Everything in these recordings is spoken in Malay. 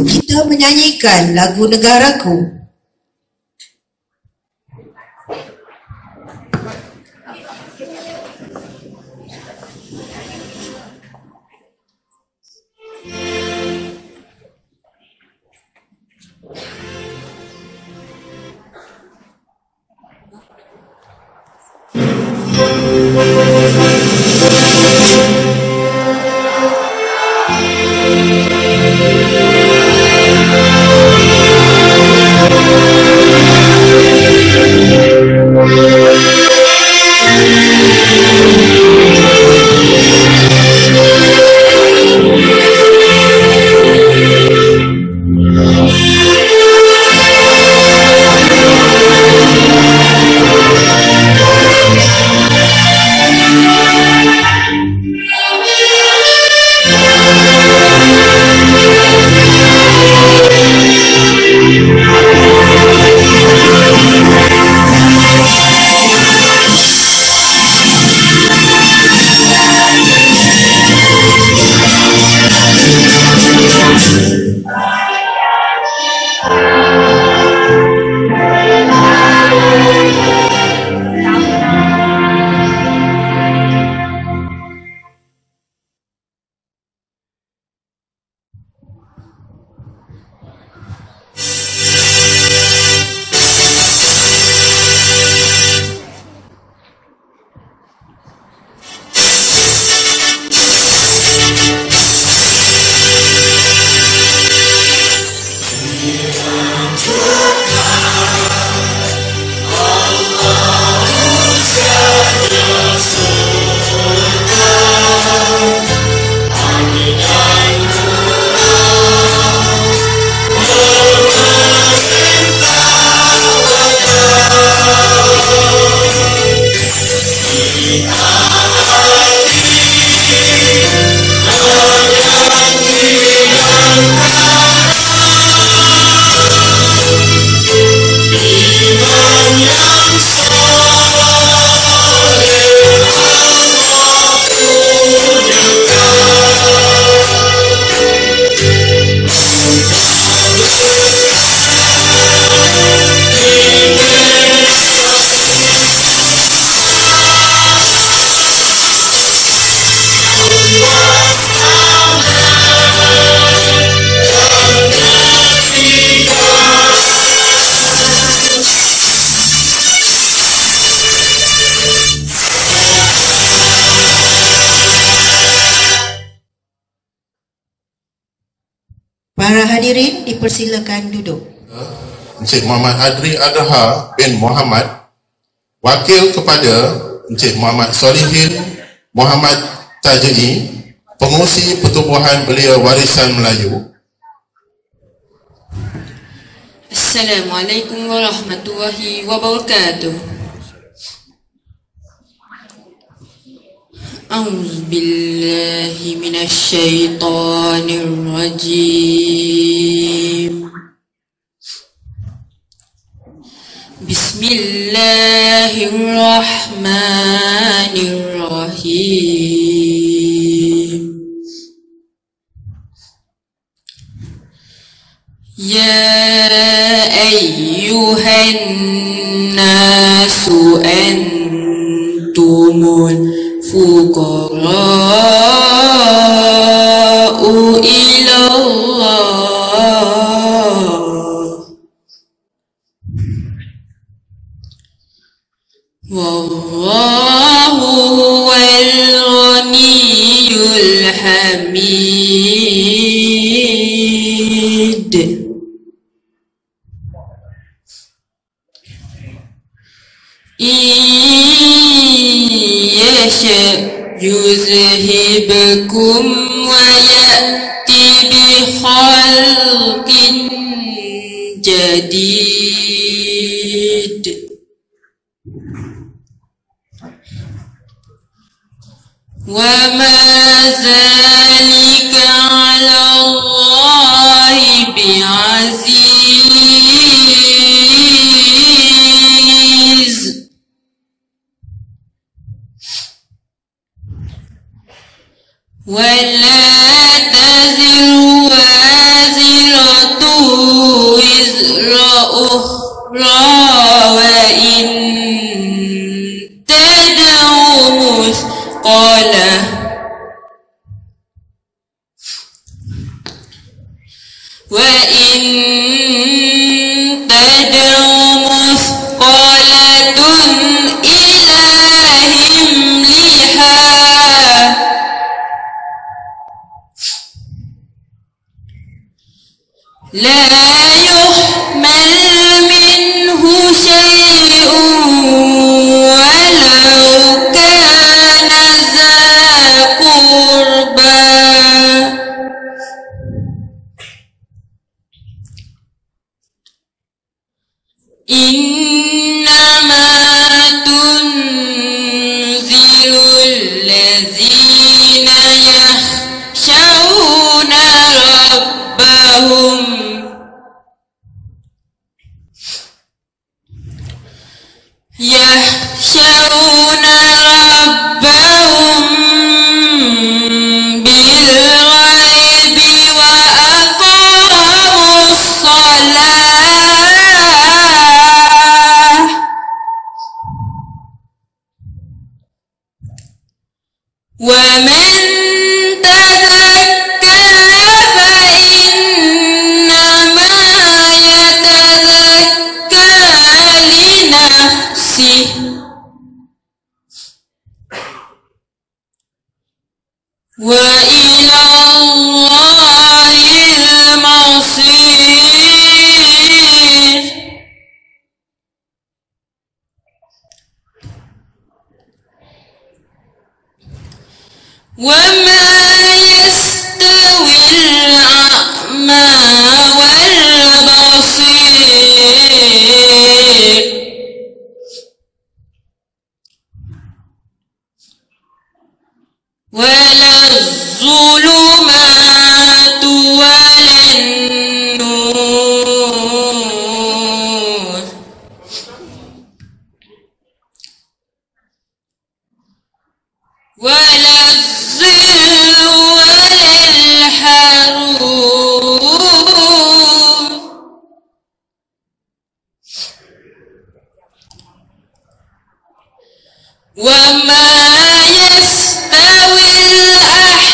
Kita menyanyikan lagu Negaraku. Para hadirin dipersilakan duduk. Encik Muhammad Adri Adha bin Muhammad, wakil kepada Encik Muhammad Solihin Muhammad Tajai, pengurusi Pertubuhan Belia Warisan Melayu. Assalamualaikum warahmatullahi wabarakatuh. A'udzu billahi minasy syaithanir rajim. Bismillahirrahmanirrahim. Ya ayyuhan nasu الفقراء إلى الله والله هو الغني الحميد إن يشأ يذهبكم ويأتي بخلق جديد وما ذلك على الله بعزيز ولا تزر وازرة وزر أخرى وإن تدع مثقلة إلى حملها لا يحمل منه شيء ولو كان ذا قربى إنما تنذر الذين يخشون ربهم بالغيب وأقاموا الصلاة ومن تزكى فإنما يتزكى لنفسه وإلى الله المصير وما يستوي الأعمى والبصير ولا الظلمات ولا النور ولا الظل ولا الحرور وما يستوي الأحياء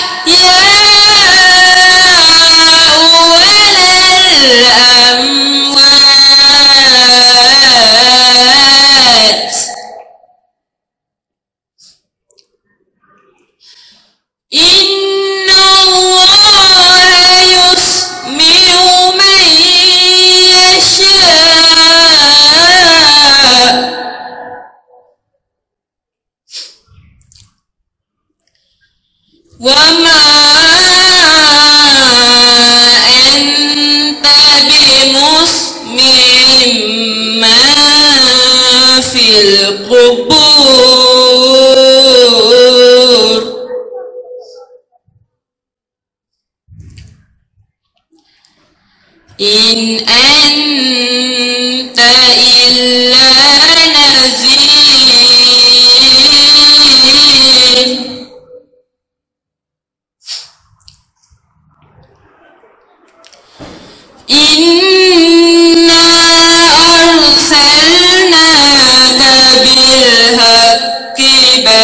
ولا الأموات إن الله يسمع من يشاء وما أنت بمسمع من في القبور إن أنت إلا نذير إنا أرسلناك بالحق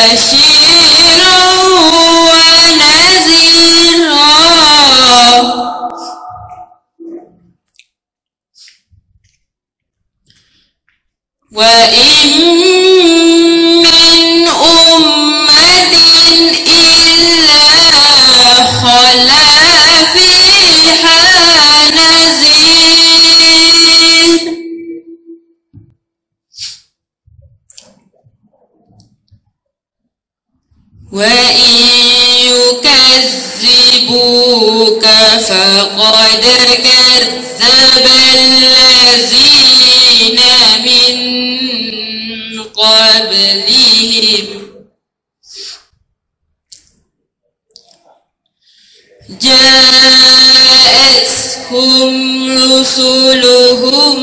بشيرا ونذيرا وإن من أمة إلا خلا فيها نذير وإن يكذبوك فقد كذب الذين من قبلهم جاءتهم رسلهم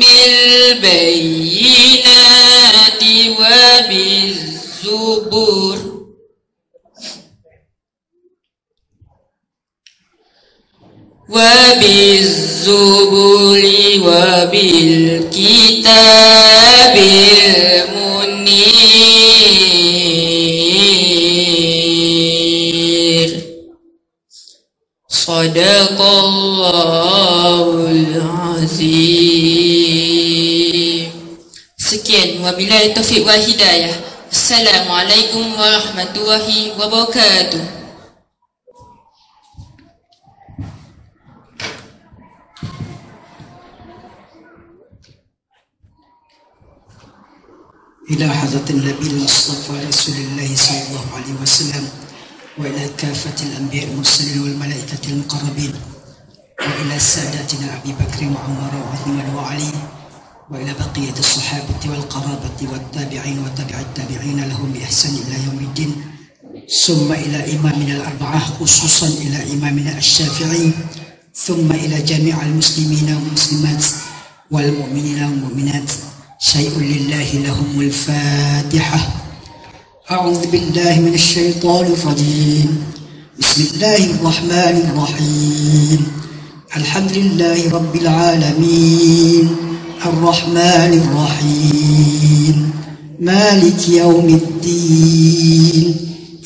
بالبينات وبالزبر وبالكتاب المنير صدق الله العظيم. Sekian, wabillahi taufiq wal hidayah. Assalamualaikum warahmatullahi wabarakatuh. إلى حضرة النبي المصطفى رسول الله صلى الله عليه وسلم وإلى كافة الأنبياء المرسلين والملائكة المقربين وإلى ساداتنا أبي بكر وعمر وعثمان وعلي وإلى بقية الصحابة والقرابة والتابعين وتبع التابعين لهم بإحسان إلى يوم الدين ثم إلى إمامنا الأربعة خصوصا إلى إمامنا الشافعي ثم إلى جميع المسلمين والمسلمات والمؤمنين والمؤمنات. شيء لله لهم الفاتحة. أعوذ بالله من الشيطان الرجيم. بسم الله الرحمن الرحيم. الحمد لله رب العالمين الرحمن الرحيم مالك يوم الدين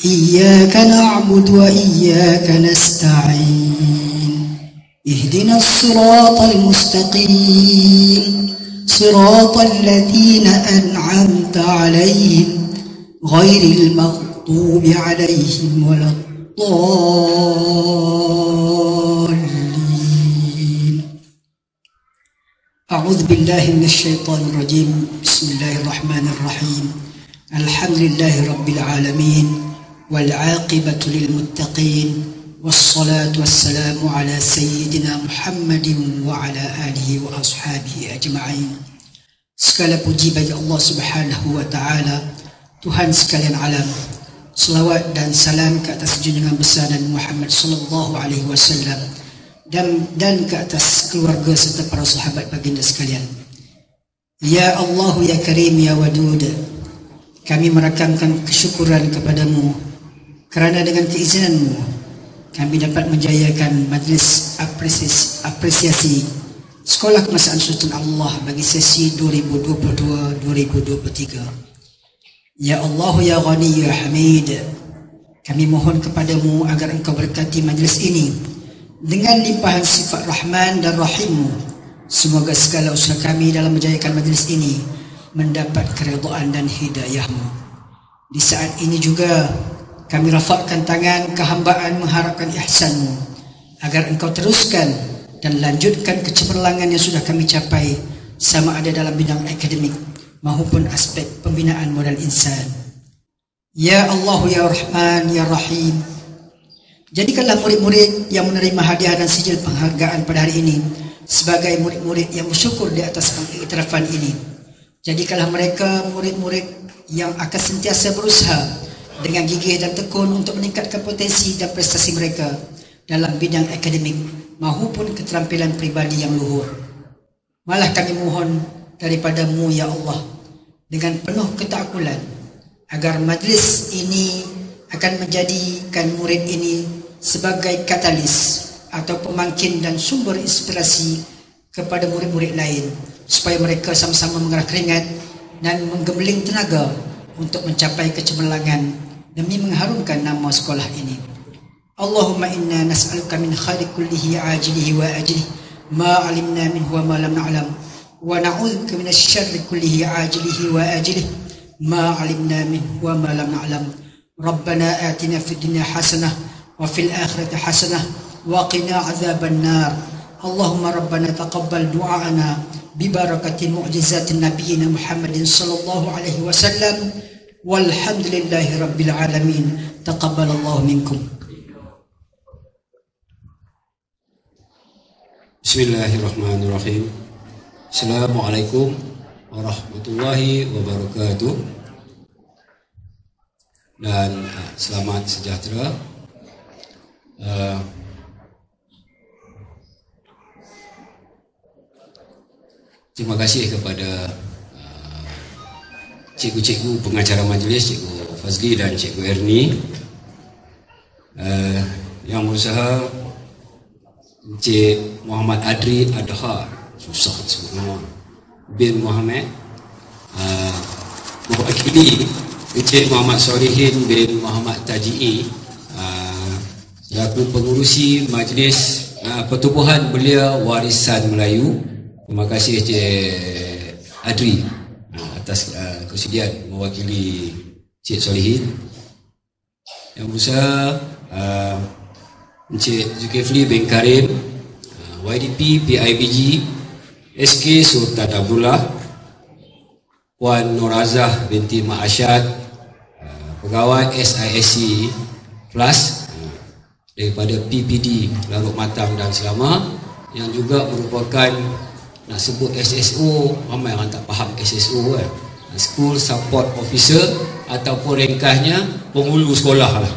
إياك نعبد وإياك نستعين اهدنا الصراط المستقيم صراط الذين أنعمت عليهم غير المغضوب عليهم ولا الضالين. أعوذ بالله من الشيطان الرجيم. بسم الله الرحمن الرحيم. الحمد لله رب العالمين والعاقبة للمتقين والصلاة والسلام على سيدنا محمد وعلى آله وأصحابه أجمعين. Segala puji bagi Allah Subhanahu wa taala, Tuhan sekalian alam. Selawat dan salam ke atas junjungan besar Nabi Muhammad sallallahu alaihi wasallam dan ke atas keluarga serta para sahabat baginda sekalian. Ya Allah, ya Karim, ya Wadud, kami merakamkan kesyukuran kepadamu kerana dengan keizinanmu kami dapat menjayakan majlis apresiasi Sekolah Kemasaan Sultan Allah bagi sesi 2022-2023. Ya Allah, ya Ghani, ya Hamid, kami mohon kepadamu agar engkau berkati majlis ini dengan limpahan sifat Rahman dan Rahimmu. Semoga segala usaha kami dalam menjayakan majlis ini mendapat keridhaan dan hidayahmu. Di saat ini juga kami rafakkan tangan kehambaan mengharapkan ihsanmu agar engkau teruskan dan lanjutkan kecemerlangan yang sudah kami capai, sama ada dalam bidang akademik maupun aspek pembinaan modal insan. Ya Allah, ya Rahman, ya Rahim, jadikanlah murid-murid yang menerima hadiah dan sijil penghargaan pada hari ini sebagai murid-murid yang bersyukur di atas pengiktirafan ini. Jadikanlah mereka murid-murid yang akan sentiasa berusaha dengan gigih dan tekun untuk meningkatkan potensi dan prestasi mereka dalam bidang akademik maupun keterampilan pribadi yang luhur. Malah kami mohon daripadamu ya Allah dengan penuh ketakulan agar majlis ini akan menjadikan murid ini sebagai katalis atau pemangkin dan sumber inspirasi kepada murid-murid lain, supaya mereka sama-sama mengerah keringat dan menggembeling tenaga untuk mencapai kecemerlangan demi mengharumkan nama sekolah ini. Allahumma inna nas'aluka min khairi kullihi ajilihi wa ajilihi ma alimna minhu wa ma lam na'lam wa na'udzubika min asy-syarri kullihi ajilihi wa ajilihi ma alimna minhu wa ma lam na'lam. Rabbana atina fid dunya hasanah wa fil akhirati hasanah wa qina adzaban nar. Allahumma rabbana taqabbal du'aana bi barakati mu'jizatin nabiyyina Muhammadin sallallahu alaihi wasallam walhamdulillahi rabbil alamin. Taqabbalallahu minkum. Bismillahirrahmanirrahim. Assalamualaikum warahmatullahi wabarakatuh. Dan selamat sejahtera. Terima kasih kepada cikgu-cikgu pengacara majlis, Cikgu Fazli dan Cikgu Erni, yang berusaha. Encik Muhammad Adri Adha, susah sebut nama, bin Muhammad, mewakili Encik Muhammad Solihin bin Muhammad Taji'i selaku pengurusi Majlis Pertubuhan Belia Warisan Melayu. Terima kasih Encik Adri atas kesediaan mewakili Encik Solihin. Yang berusaha Encik Zulkifli bin Karim, YDP PIBG, SK Sultan Abdullah, Puan Norazah binti Ma'asyad, pegawai SISC Plus daripada PPD Larut Matang dan Selama, yang juga merupakan, nak sebut SSO, ramai orang tak faham SSO kan, School Support Officer ataupun ringkasnya penghulu sekolah lah.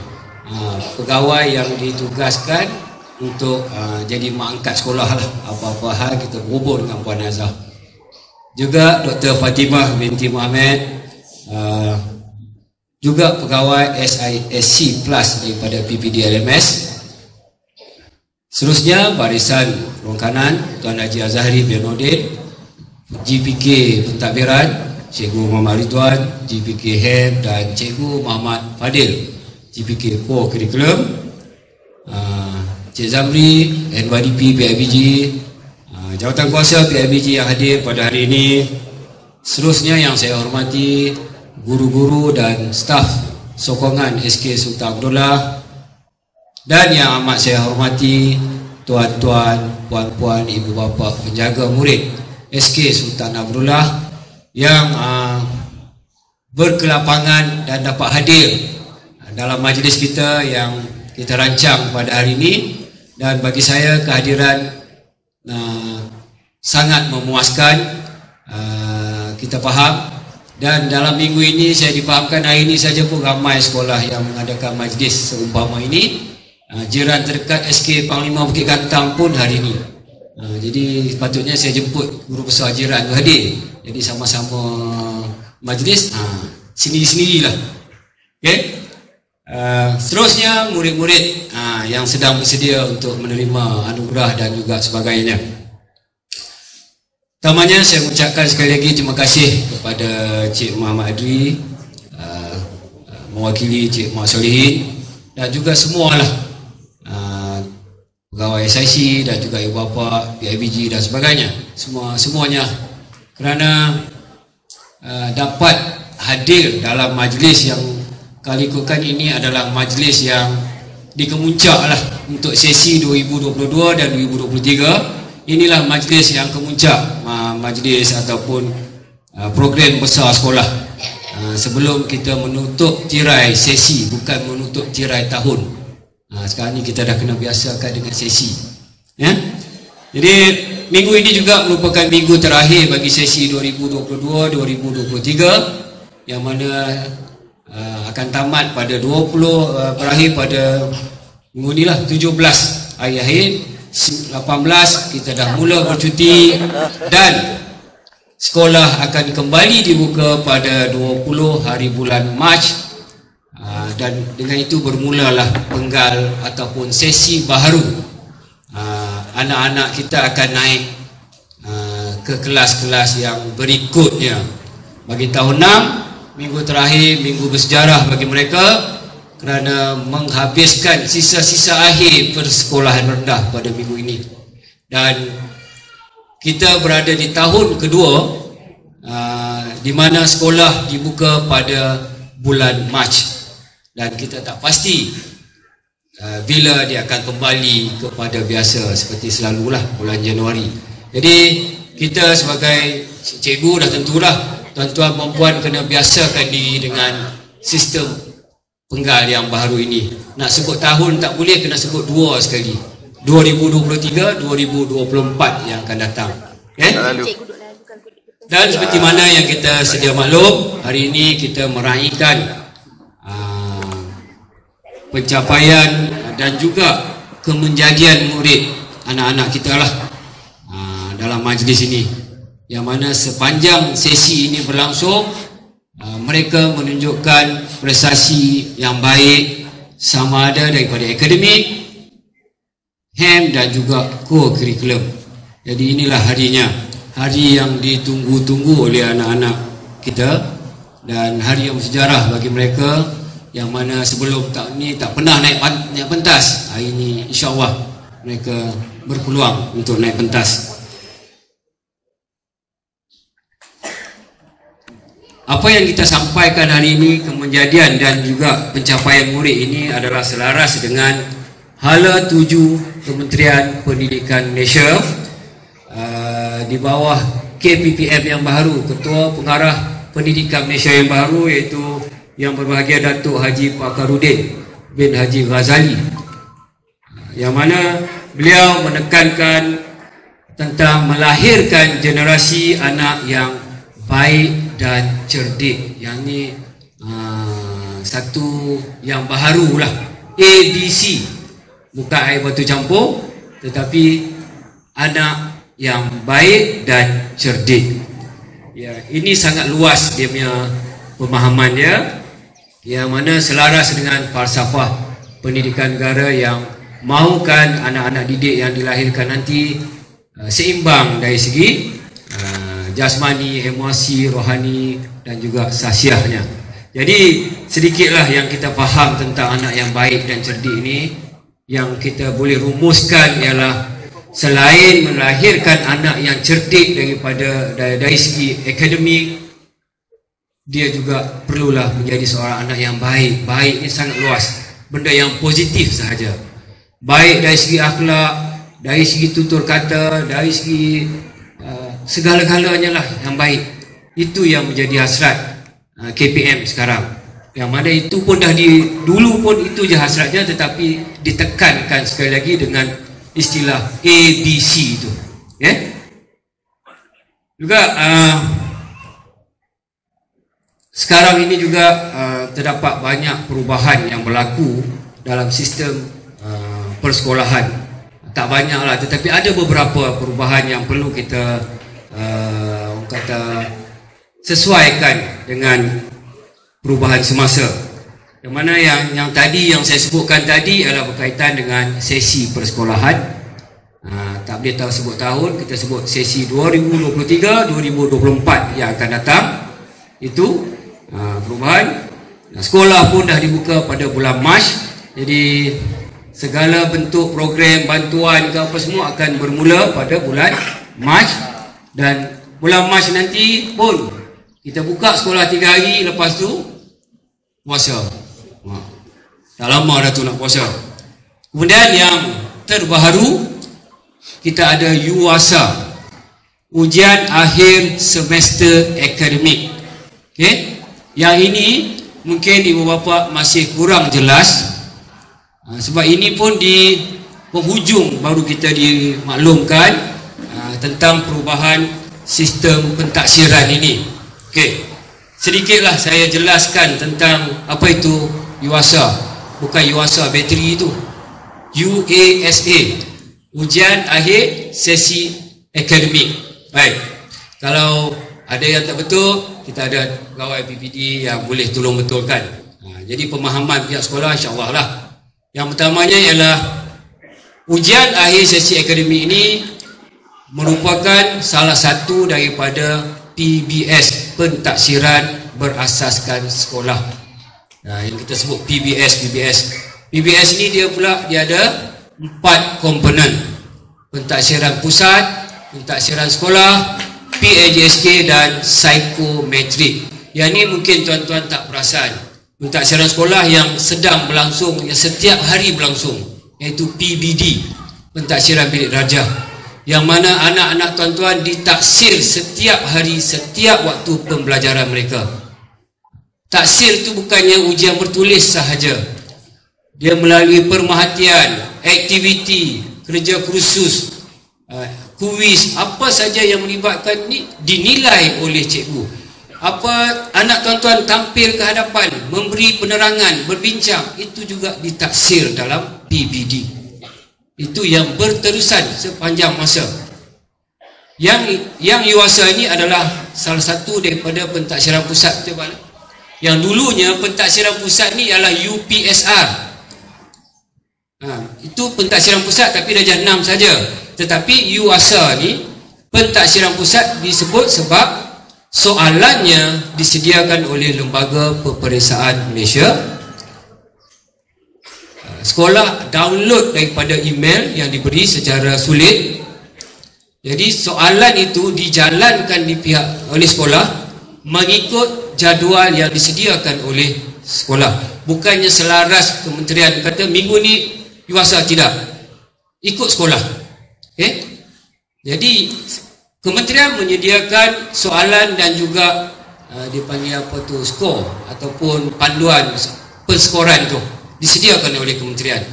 Pegawai yang ditugaskan untuk jadi mak angkat sekolah lah, apa-apa hal kita berhubung dengan Puan Nazah. Juga Dr. Fatimah binti Muhammad, juga pegawai SISC Plus daripada PPD LMS. Seterusnya barisan ruang kanan Tuan Haji Azhari bin Nordin, GPK Pentadbiran Cikgu Muhammad Ridwan, GPK HEM, dan Cikgu Muhammad Fadil, GPK Core Curriculum, Cik Zamri, NYDP PIBG, jawatan kuasa PIBG yang hadir pada hari ini. Seterusnya yang saya hormati guru-guru dan staf sokongan SK Sultan Abdullah, dan yang amat saya hormati tuan-tuan, puan-puan, ibu bapa penjaga murid SK Sultan Abdullah yang berkelapangan dan dapat hadir dalam majlis kita yang kita rancang pada hari ini. Dan bagi saya kehadiran sangat memuaskan. Kita faham, dan dalam minggu ini saya difahamkan hari ini saja pun ramai sekolah yang mengadakan majlis seumpama ini. Jiran terdekat SK Panglima Bukit Gantang pun hari ini. Jadi sepatutnya saya jemput guru besar jiran tu hadir. Jadi sama-sama majlis sendiri-sendirilah. Okey. Seterusnya murid-murid yang sedang bersedia untuk menerima anugerah dan juga sebagainya. Pertamanya saya mengucapkan sekali lagi terima kasih kepada Cik Muhammad Adri, mewakili Cik Muhammad Solihin, dan juga semualah pegawai SIC dan juga ibu bapa PIBG dan sebagainya, semuanya, kerana dapat hadir dalam majlis yang kali ikutkan ini adalah majlis yang dikemuncak lah untuk sesi 2022 dan 2023. Inilah majlis yang kemuncak majlis ataupun program besar sekolah sebelum kita menutup tirai sesi, bukan menutup tirai tahun. Sekarang ni kita dah kena biasakan dengan sesi, ya? Jadi minggu ini juga merupakan minggu terakhir bagi sesi 2022-2023, yang mana akan tamat pada 20, berakhir pada minggu ni lah, 17 hari akhir. 18 kita dah mula bercuti, dan sekolah akan kembali dibuka pada 20 hari bulan Mac, dan dengan itu bermulalah penggal ataupun sesi baharu. Anak-anak kita akan naik ke kelas-kelas yang berikutnya. Bagi tahun 6 minggu terakhir minggu bersejarah bagi mereka kerana menghabiskan sisa-sisa akhir persekolahan rendah pada minggu ini. Dan kita berada di tahun kedua di mana sekolah dibuka pada bulan Mac, dan kita tak pasti bila dia akan kembali kepada biasa seperti selalulah bulan Januari. Jadi kita sebagai cikgu dah tentulah tuan-tuan dan puan kena biasakan diri dengan sistem penggal yang baru ini. Nak sebut tahun tak boleh, kena sebut dua sekali, 2023, 2024 yang akan datang. Dan seperti mana yang kita sedia maklum, hari ini kita meraihkan pencapaian dan juga kemenjadian murid anak-anak kita lah dalam majlis ini, yang mana sepanjang sesi ini berlangsung mereka menunjukkan prestasi yang baik sama ada daripada akademik, HAM dan juga co-curriculum. Jadi inilah harinya, hari yang ditunggu-tunggu oleh anak-anak kita dan hari yang bersejarah bagi mereka, yang mana sebelum tahun ini tak pernah naik pentas. Hari ini insya-Allah mereka berpeluang untuk naik pentas. Apa yang kita sampaikan hari ini, kemenjadian dan juga pencapaian murid ini adalah selaras dengan Hala 7 Kementerian Pendidikan Malaysia di bawah KPPM yang baru, Ketua Pengarah Pendidikan Malaysia yang baru, iaitu yang berbahagia Datuk Haji Fakhruddin bin Haji Ghazali, yang mana beliau menekankan tentang melahirkan generasi anak yang baik dan cerdik. Yang ni satu yang baru lah, ABC, bukan air batu campur, tetapi anak yang baik dan cerdik. Ya, ini sangat luas dia punya pemahaman dia, yang mana selaras dengan falsafah pendidikan negara yang mahukan anak-anak didik yang dilahirkan nanti seimbang dari segi jasmani, emosi, rohani dan juga sahsiahnya. Jadi sedikitlah yang kita faham tentang anak yang baik dan cerdik ini. Yang kita boleh rumuskan ialah selain melahirkan anak yang cerdik dari segi akademik, dia juga perlulah menjadi seorang anak yang baik. Baik ini sangat luas, benda yang positif sahaja. Baik dari segi akhlak, dari segi tutur kata, dari segi segala-galanya lah yang baik. Itu yang menjadi hasrat KPM sekarang, yang mana itu pun dah dulu pun itu je hasratnya, tetapi ditekankan sekali lagi dengan istilah ABC itu. Juga sekarang ini juga terdapat banyak perubahan yang berlaku dalam sistem persekolahan. Tak banyaklah, tetapi ada beberapa perubahan yang perlu kita orang kata sesuaikan dengan perubahan semasa. Yang mana yang tadi yang saya sebutkan tadi adalah berkaitan dengan sesi persekolahan. Tak boleh tahu sebut tahun, kita sebut sesi 2023 2024 yang akan datang. Itu perubahan. Sekolah pun dah dibuka pada bulan Mac. Jadi segala bentuk program bantuan ke apa semua akan bermula pada bulan Mac. Dan bulan Mac nanti pun kita buka sekolah 3 hari, lepas tu puasa. Tak lama dah tu nak puasa. Kemudian yang terbaru, kita ada UASA, ujian akhir semester akademik. Yang ini mungkin ibu bapa masih kurang jelas, sebab ini pun di penghujung baru kita dimaklumkan tentang perubahan sistem pentaksiran ini. Sedikitlah saya jelaskan tentang apa itu UASA. Bukan UASA bateri itu, UASA, ujian akhir sesi akademik. Baik, kalau ada yang tak betul, kita ada pegawai PPD yang boleh tolong betulkan. Jadi pemahaman pihak sekolah insya-Allah lah. Yang pertamanya ialah ujian akhir sesi akademik ini merupakan salah satu daripada PBS, pentaksiran berasaskan sekolah. Yang kita sebut PBS. PBS ni dia ada 4 komponen: pentaksiran pusat, pentaksiran sekolah, PAJSK dan psikometrik. Yang ni mungkin tuan-tuan tak perasan. Pentaksiran sekolah yang sedang berlangsung, yang setiap hari berlangsung, iaitu PBD, pentaksiran bilik darjah, yang mana anak-anak tuan-tuan ditaksir setiap hari, setiap waktu pembelajaran mereka. Taksir itu bukannya ujian bertulis sahaja. Dia melalui pemerhatian, aktiviti, kerja kursus, kuis, apa saja yang melibatkan ni dinilai oleh cikgu. Apa anak tuan-tuan tampil ke hadapan, memberi penerangan, berbincang, itu juga ditaksir dalam PBD. Itu yang berterusan sepanjang masa. Yang UASA ini adalah salah satu daripada pentaksiran pusat. Yang dulunya pentaksiran pusat ni ialah UPSR. Itu pentaksiran pusat tapi darjah 6 saja. Tetapi UASA ni pentaksiran pusat disebut sebab soalannya disediakan oleh Lembaga Peperiksaan Malaysia. Sekolah download daripada email yang diberi secara sulit. Jadi soalan itu dijalankan oleh sekolah mengikut jadual yang disediakan oleh sekolah. Bukannya selaras kementerian kata minggu ni UASA, tidak. Ikut sekolah. Jadi kementerian menyediakan soalan dan juga dipanggil skor ataupun panduan penskoran itu disediakan oleh kementerian.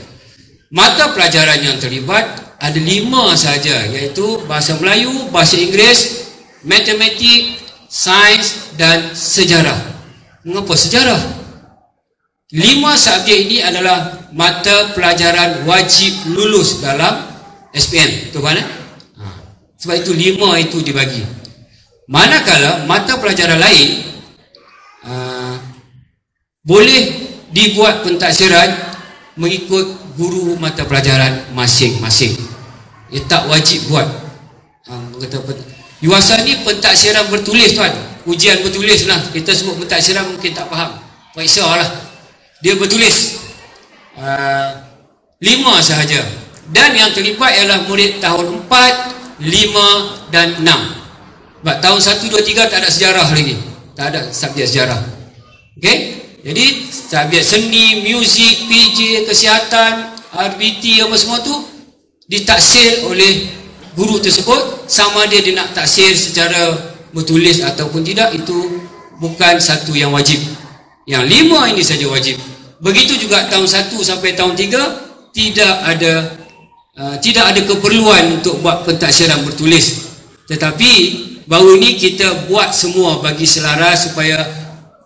Mata pelajaran yang terlibat ada 5 sahaja, iaitu bahasa Melayu, bahasa Inggeris, matematik, sains dan sejarah. Mengapa sejarah? 5 subjek ini adalah mata pelajaran wajib lulus dalam SPM. Betul kan? Sebab itu 5 itu dibagi. Manakala mata pelajaran lain boleh dibuat pentaksiran mengikut guru mata pelajaran masing-masing. Ia tak wajib buat. UASA ni pentaksiran bertulis tuan. Ujian bertulis lah. Kita sebut pentaksiran mungkin tak faham. Periksa lah. Dia bertulis 5 sahaja. Dan yang terlibat ialah murid tahun 4, 5 dan 6. Sebab tahun 1, 2, 3 tak ada sejarah lagi. Tak ada subjek sejarah. Okey? Jadi subjek seni, muzik, PJ, kesihatan, RBT apa semua tu ditaksir oleh guru tersebut. Sama dia nak taksir secara bertulis ataupun tidak, itu bukan satu yang wajib. Yang 5 ini saja wajib. Begitu juga tahun 1 sampai tahun 3 tidak ada keperluan untuk buat pentaksiran bertulis. Tetapi baru ini kita buat semua bagi selaras supaya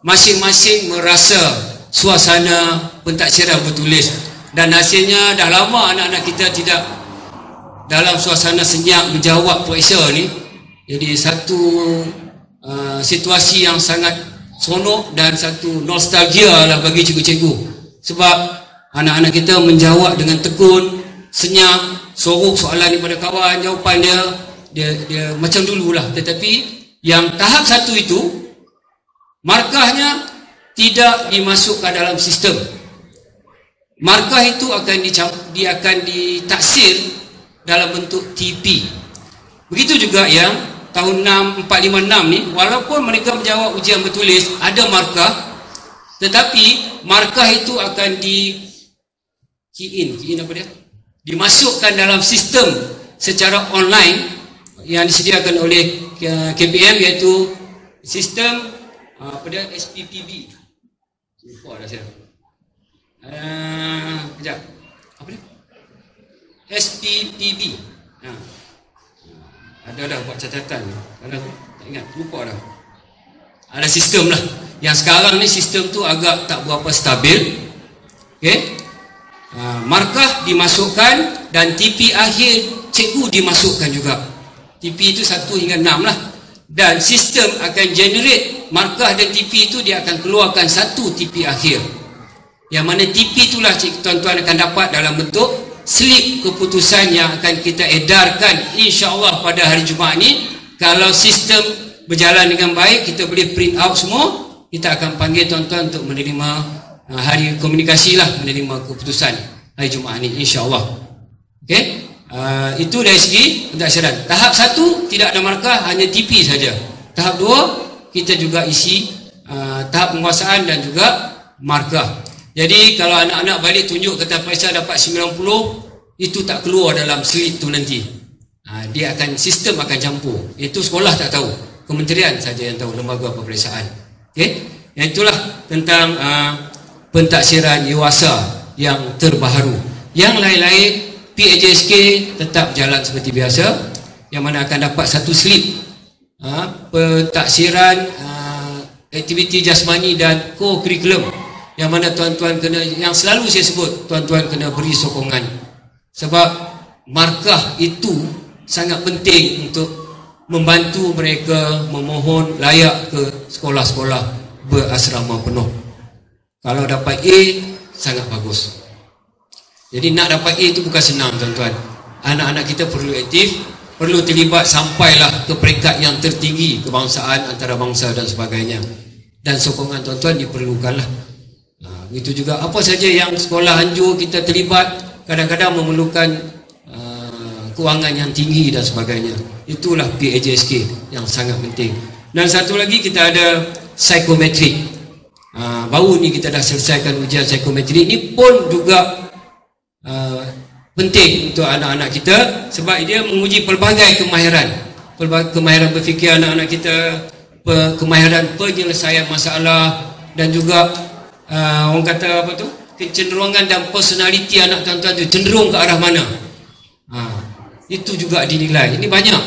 masing-masing merasa suasana pentaksiran bertulis. Dan hasilnya dah lama anak-anak kita tidak dalam suasana senyap menjawab periksa ni. Jadi satu situasi yang sangat seronok dan satu nostalgia lah bagi cikgu-cikgu. Sebab anak-anak kita menjawab dengan tekun, senyap, sorok soalan daripada kawan, jawapan dia macam dululah. Tetapi yang tahap 1 itu markahnya tidak dimasukkan dalam sistem. Markah itu akan ditaksir dalam bentuk TP. Begitu juga yang tahun 6, 4, 5, 6 ni, walaupun mereka menjawab ujian bertulis ada markah, tetapi markah itu akan dimasukkan dalam sistem secara online yang disediakan oleh KPM, iaitu sistem SPPB. Lupa dah saya. Sekejap. Apa dia? SPPB. Ada dah buat catatan. Kalau tak ingat, lupa dah. Ada sistem lah. Yang sekarang ni sistem tu agak tak berapa stabil. Okey. Markah dimasukkan dan TP akhir cikgu dimasukkan juga. TP itu 1 hingga 6 lah. Dan sistem akan generate markah dan TP itu, dia akan keluarkan 1 TP akhir. Yang mana TP itulah tuan-tuan akan dapat dalam bentuk slip keputusan yang akan kita edarkan insya-Allah pada hari Jumaat ni. Kalau sistem berjalan dengan baik, kita boleh print out semua, kita akan panggil tuan-tuan untuk menerima hari komunikasi lah, menerima keputusan hari Jumaat ni, insya-Allah. Okey. Itu dari segi pentaksiran. Tahap 1 tidak ada markah, hanya TP saja. Tahap 2 kita juga isi tahap penguasaan dan juga markah. Jadi kalau anak-anak balik tunjuk kata periksa dapat 90, itu tak keluar dalam slip tu nanti. Dia akan, sistem akan campur. Itu sekolah tak tahu, kementerian saja yang tahu, lembaga peperiksaan. Okey. Yang itulah tentang pentaksiran Yuasa yang terbaharu. Yang lain-lain PAJSK tetap jalan seperti biasa, yang mana akan dapat satu slip pentaksiran aktiviti jasmani dan co-curriculum, yang mana tuan-tuan kena, yang selalu saya sebut, tuan-tuan kena beri sokongan, sebab markah itu sangat penting untuk membantu mereka memohon layak ke sekolah-sekolah berasrama penuh. Kalau dapat A, sangat bagus. Jadi nak dapat A itu bukan senang, tuan-tuan. Anak-anak kita perlu aktif, perlu terlibat sampailah ke peringkat yang tertinggi kebangsaan, antarabangsa dan sebagainya. Dan sokongan tuan-tuan diperlukanlah. Itu juga apa saja yang sekolah anjur kita terlibat, kadang-kadang memerlukan kewangan yang tinggi dan sebagainya. Itulah PAJSK yang sangat penting. Dan satu lagi kita ada psikometrik. Baru ni kita dah selesaikan ujian psikometrik. Ini pun juga penting untuk anak-anak kita, sebab dia menguji pelbagai kemahiran. Kemahiran berfikir anak-anak kita, kemahiran penyelesaian masalah, dan juga orang kata apa tu, kecenderungan dan personaliti anak tuan-tuan tu cenderung ke arah mana. Itu juga dinilai. Ini banyak.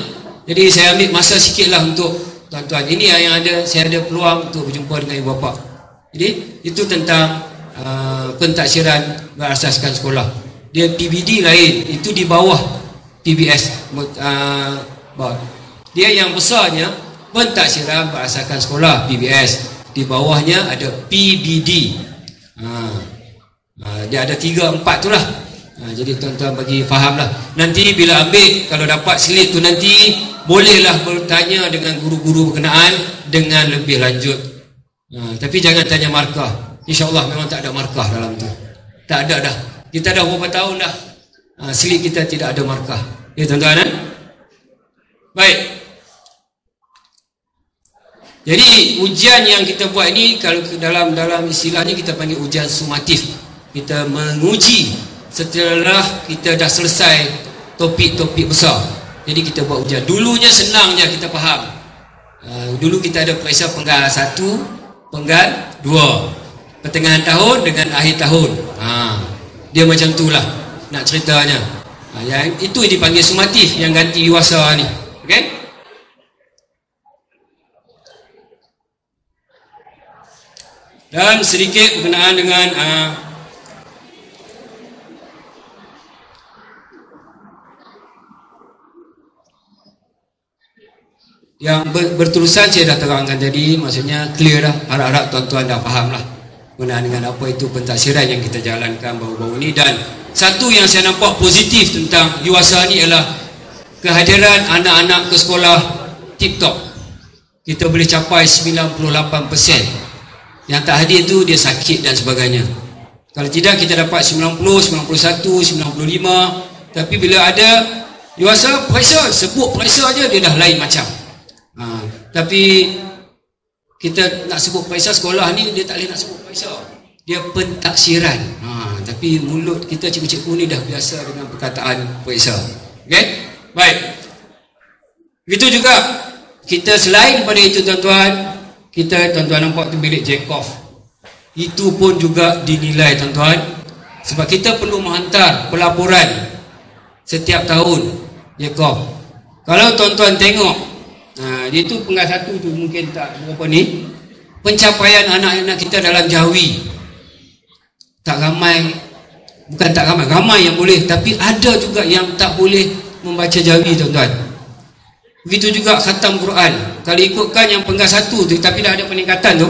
Jadi saya ambil masa sikit lah untuk tuan-tuan. Ini yang ada, saya ada peluang untuk berjumpa dengan ibu bapa. Jadi itu tentang pentaksiran berasaskan sekolah. Dia PBD lain, itu di bawah PBS. Dia yang besarnya pentaksiran berasaskan sekolah, PBS. Di bawahnya ada PBD. Dia ada 3-4 tu lah. Jadi tuan-tuan bagi faham lah. Nanti bila ambil, kalau dapat slip tu nanti, bolehlah bertanya dengan guru-guru berkenaan dengan lebih lanjut. Tapi jangan tanya markah. InsyaAllah memang tak ada markah dalam tu. Tak ada dah. Kita dah berapa tahun dah slip kita tidak ada markah. Ya tuan-tuan. Baik. Jadi ujian yang kita buat ini, kalau dalam istilahnya kita panggil ujian sumatif. Kita menguji setelah kita dah selesai topik-topik besar. Jadi kita buat ujian. Dulunya senang je kita faham. Dulu kita ada periksa penggal 1, penggal 2, pertengahan tahun dengan akhir tahun. Dia macam tu lah nak ceritanya. Yang itu dipanggil sumatif, yang ganti Yuasa ni. Okey? Dan sedikit berkenaan dengan yang berterusan saya dah terangkan tadi, maksudnya clear dah, harap-harap tuan-tuan dah faham lah berkenaan dengan apa itu pentaksiran yang kita jalankan baru-baru ni. Dan satu yang saya nampak positif tentang Yuasa ni ialah kehadiran anak-anak ke sekolah tip-top. Kita boleh capai 98%. Yang tak hadir tu dia sakit dan sebagainya. Kalau tidak kita dapat 90, 91, 95. Tapi bila ada Yuasa, periksa, sebut periksa aja dia dah lain macam. Tapi kita nak sebut periksa, sekolah ni dia tak boleh nak sebut periksa. Dia pentaksiran. Tapi mulut kita cikgu-cikgu ni dah biasa dengan perkataan periksa. Okey? Baik. Begitu juga kita selain daripada itu tuan-tuan, kita tuan-tuan nampak tu bilik Jacob. Itu pun juga dinilai tuan-tuan, sebab kita perlu menghantar pelaporan setiap tahun Jacob. Kalau tuan-tuan tengok, dia tu penggal 1 tu mungkin tak berapa ni, pencapaian anak-anak kita dalam Jawi tak ramai. Bukan tak ramai, ramai yang boleh, tapi ada juga yang tak boleh membaca Jawi tuan-tuan. Begitu juga khatam Quran. Kalau ikutkan yang penggal 1 tu, tapi dah ada peningkatan tu.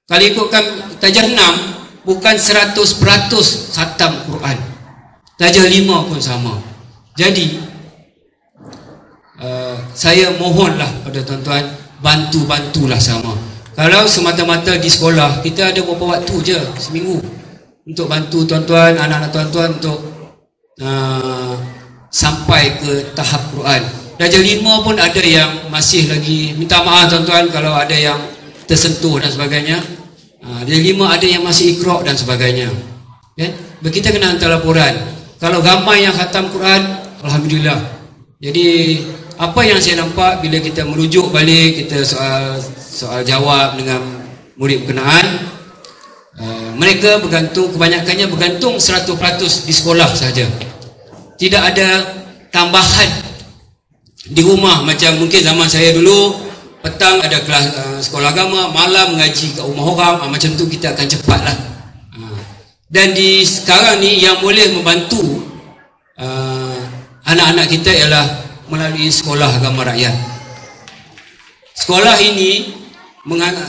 Kalau ikutkan darjah 6, bukan 100% khatam Quran. Darjah 5 pun sama. Jadi saya mohonlah pada tuan-tuan, bantu-bantulah sama. Kalau semata-mata di sekolah, kita ada beberapa waktu je seminggu untuk bantu tuan-tuan, anak-anak tuan-tuan untuk sampai ke tahap Quran. Darjah 5 pun ada yang masih lagi, minta maaf tuan-tuan kalau ada yang tersentuh dan sebagainya. Darjah 5 ada yang masih iqra' dan sebagainya. Kita kena hantar laporan. Kalau ramai yang khatam Quran, alhamdulillah. Jadi apa yang saya nampak bila kita merujuk balik, kita soal jawab dengan murid berkenaan, mereka bergantung, kebanyakannya bergantung 100% di sekolah saja. Tidak ada tambahan di rumah macam mungkin zaman saya dulu, petang ada kelas sekolah agama, malam mengaji kat rumah orang, macam tu kita akan cepatlah. Dan di sekarang ni yang boleh membantu anak-anak kita ialah melalui sekolah agama rakyat. Sekolah ini,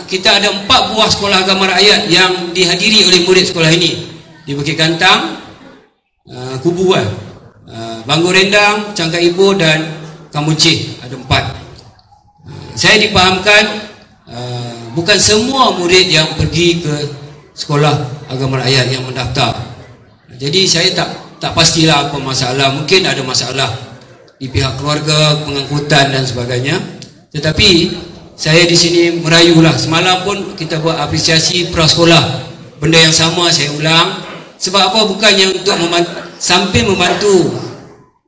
kita ada 4 buah sekolah agama rakyat yang dihadiri oleh murid sekolah ini. Di Bukit Gantang, Kubu, Bangor Rendang, Cangkak Ibu dan Kamuncih, ada 4. Saya dipahamkan bukan semua murid yang pergi ke sekolah agama rakyat yang mendaftar. Jadi saya tak pastilah apa masalah. Mungkin ada masalah di pihak keluarga, pengangkutan dan sebagainya. Tetapi saya di sini merayulah. Semalam pun kita buat apresiasi prasekolah. Benda yang sama saya ulang. Sebab apa? Bukannya untuk sampai membantu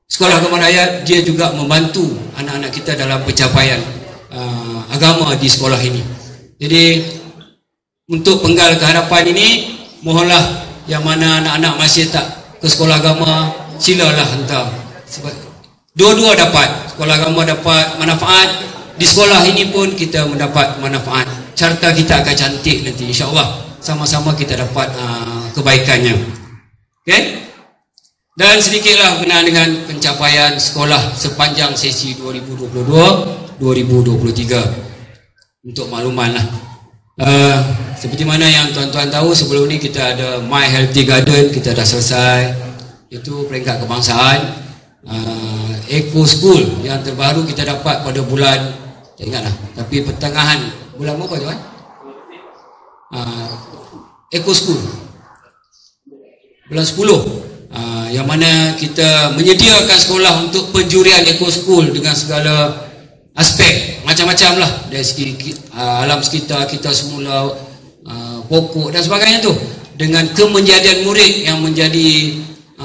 sekolah agama rakyat, dia juga membantu anak-anak kita dalam pencapaian agama di sekolah ini. Jadi untuk penggal keharapan ini, mohonlah yang mana anak-anak masih tak ke sekolah agama, silalah hantar. Sebab dua-dua dapat, sekolah agama dapat manfaat, di sekolah ini pun kita mendapat manfaat. Carta kita akan cantik nanti, insya-Allah. Sama-sama kita dapat kebaikannya. Okay? Dan sedikitlah berkenaan dengan pencapaian sekolah sepanjang sesi 2022-2023. Untuk makluman lah. Seperti mana yang tuan-tuan tahu, sebelum ni kita ada My Healthy Garden, kita dah selesai. Itu peringkat kebangsaan. Eco School yang terbaru kita dapat pada bulan, tak ingat lah, tapi pertengahan bulan apa tuan? Eco School bulan 10, yang mana kita menyediakan sekolah untuk penjurian Eco School dengan segala aspek, macam-macam lah, dari segi alam sekitar kita semula, pokok dan sebagainya tu, dengan kemenjadian murid yang menjadi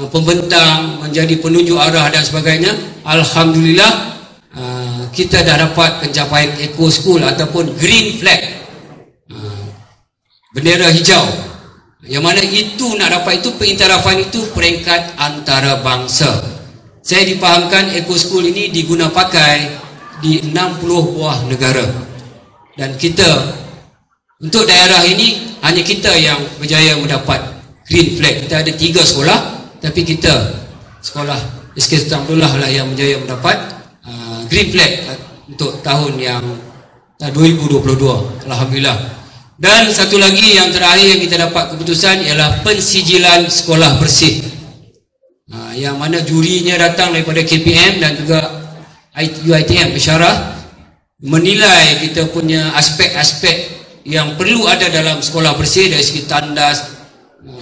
pembentang, menjadi penunjuk arah dan sebagainya. Alhamdulillah, kita dah dapat pencapaian Eco School ataupun Green Flag, bendera hijau, yang mana itu nak dapat itu, pengiktirafan itu peringkat antarabangsa. Saya dipahamkan Eco School ini diguna pakai di 60 buah negara, dan kita untuk daerah ini hanya kita yang berjaya mendapat Green Flag. Kita ada 3 sekolah, tapi kita sekolah SK Sultan Abdullah lah yang berjaya mendapat Green Flag untuk tahun yang 2022. Alhamdulillah. Dan satu lagi yang terakhir yang kita dapat keputusan ialah pensijilan sekolah bersih, yang mana jurinya datang daripada KPM dan juga UiTM Isyarah, menilai kita punya aspek-aspek yang perlu ada dalam sekolah bersih dari segi tandas,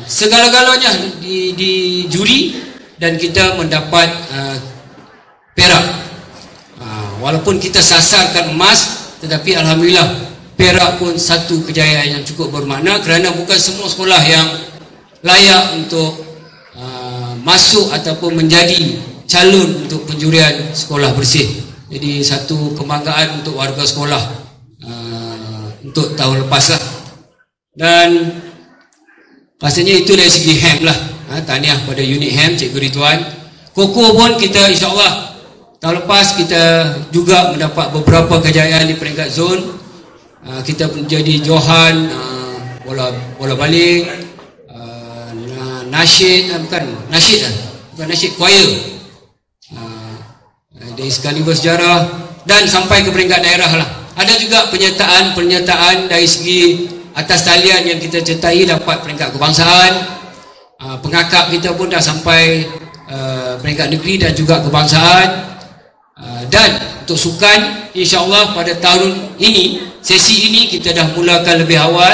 segala-galanya di juri, dan kita mendapat perak. Walaupun kita sasarkan emas, tetapi alhamdulillah perak pun satu kejayaan yang cukup bermakna, kerana bukan semua sekolah yang layak untuk masuk ataupun menjadi calon untuk penjurian sekolah bersih. Jadi satu kebanggaan untuk warga sekolah untuk tahun lepas lah. Dan pastinya itu dari segi HEM lah. Tahniah pada unit HEM, Cikgu Ridwan. Koko pun kita insyaAllah tahun lepas kita juga mendapat beberapa kejayaan di peringkat zon. Kita menjadi Johan bola balik, nasyid, bukan nasyid choir, dari sekaligus sejarah, dan sampai ke peringkat daerah lah. Ada juga pernyataan dari segi atas talian yang kita cetai dapat peringkat kebangsaan. Pengakap kita pun dah sampai peringkat negeri dan juga kebangsaan. Dan untuk sukan, insya-Allah pada tahun ini, sesi ini kita dah mulakan lebih awal.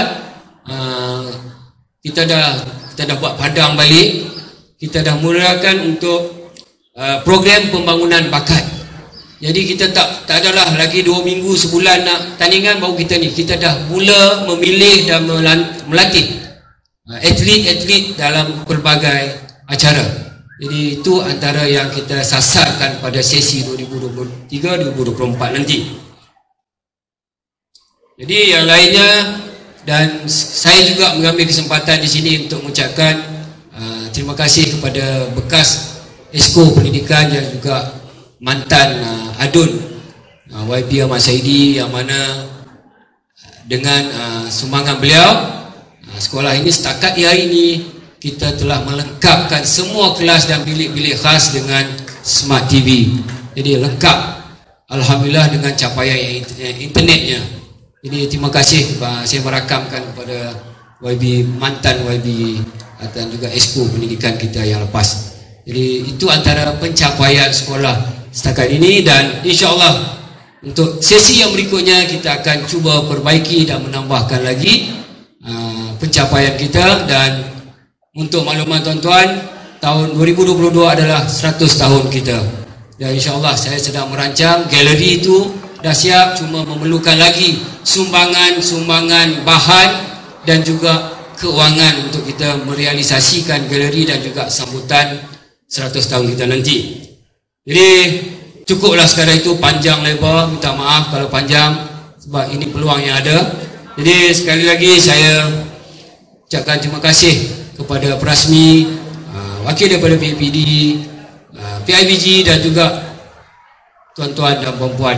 Kita dah buat padang balik. Kita dah mulakan untuk program pembangunan bakat. Jadi kita tak adalah lagi 2 minggu, sebulan nak tandingan baru kita dah mula memilih dan melatih atlet-atlet dalam pelbagai acara. Jadi itu antara yang kita sasarkan pada sesi 2023-2024 nanti. Jadi yang lainnya, dan saya juga mengambil kesempatan di sini untuk mengucapkan terima kasih kepada bekas Esko Pendidikan yang juga mantan adun YB Ahmad Saidi, yang mana dengan sumbangan beliau, sekolah ini setakat hari ini kita telah melengkapkan semua kelas dan bilik-bilik khas dengan Smart TV. Jadi lengkap, alhamdulillah, dengan capaian internetnya. Jadi terima kasih, saya merakamkan kepada YB, mantan YB dan juga Esko Pendidikan kita yang lepas. Jadi itu antara pencapaian sekolah setakat ini, dan insya-Allah untuk sesi yang berikutnya kita akan cuba perbaiki dan menambahkan lagi pencapaian kita. Dan untuk makluman tuan-tuan, tahun 2022 adalah 100 tahun kita, dan insya-Allah saya sedang merancang galeri itu dah siap, cuma memerlukan lagi sumbangan bahan dan juga keuangan untuk kita merealisasikan galeri dan juga sambutan 100 tahun kita nanti. Jadi cukuplah sekadar itu, panjang lebar, minta maaf kalau panjang sebab ini peluang yang ada. Jadi sekali lagi saya ucapkan terima kasih kepada Prasmi, wakil daripada PPD, PIBG dan juga tuan-tuan dan puan-puan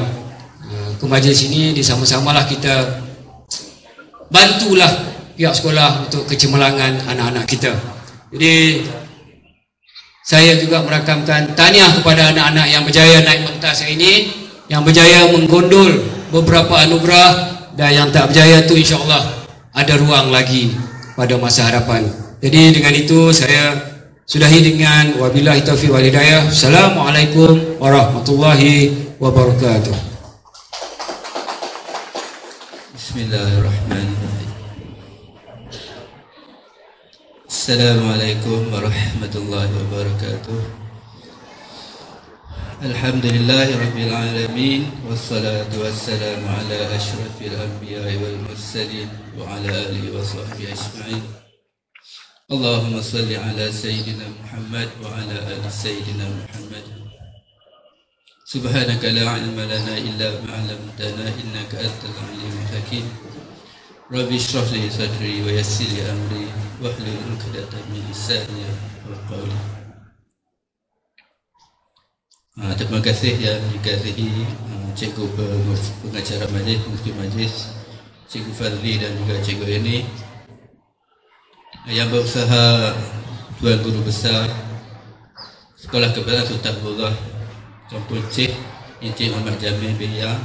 ke majlis ini. Disama-samalah kita bantulah pihak sekolah untuk kecemerlangan anak-anak kita. Jadi saya juga merakamkan tahniah kepada anak-anak yang berjaya naik pentas hari ini, yang berjaya menggondol beberapa anugerah, dan yang tak berjaya tu insya-Allah ada ruang lagi pada masa hadapan. Jadi dengan itu saya sudahi dengan wabillahi taufiq wal hidayah. Assalamualaikum warahmatullahi wabarakatuh. Bismillahirrahmanirrahim. Assalamualaikum warahmatullahi wabarakatuh. Alhamdulillahi rabbil alamin, wassalatu wassalamu ala asyrafil anbiya'i wal mursalin wa ala alihi wa sahbihi ajma'in. Allahumma salli ala Sayyidina Muhammad wa ala ali Sayyidina Muhammad. Subhanaka la ilma lana illa ma 'allamtana innaka antal alimul hakim. Rabbi shrah li sadri wa yassir li amri wahlul 'uqdatam min lisani yafqahu qawli. Terima kasih yang dikasihi Cikgu pengacara majlis, pengurusi majlis, Cikgu Fadli dan juga Cikgu Eni, yang berusaha, Tuan Guru Besar Sekolah Kebangsaan Sultan Abdullah Kampung Cik Encik Muhammad Jamil Beya,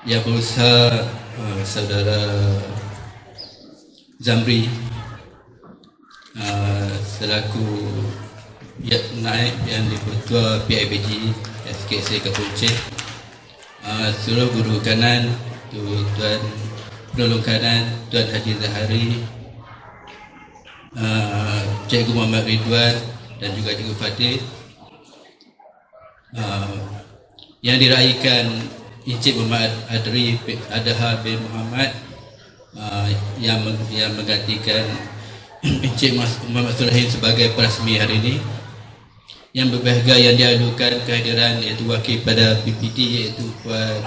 yang berusaha Saudara Zamri selaku naib yang di-Ketua PIBG SKSA Kampung Cik, seluruh guru kanan, Tuan penolong kanan Tuan Haji Zahari, Cikgu Muhammad Ridwan dan juga Cikgu Fatih, yang diraikan Encik Muhammad Adri Adha bin Muhammad, yang menggantikan Encik Muhammad Sulahin sebagai Prasmi hari ini, yang berbahagia yang diadukan kehadiran iaitu wakil pada PPD iaitu Puan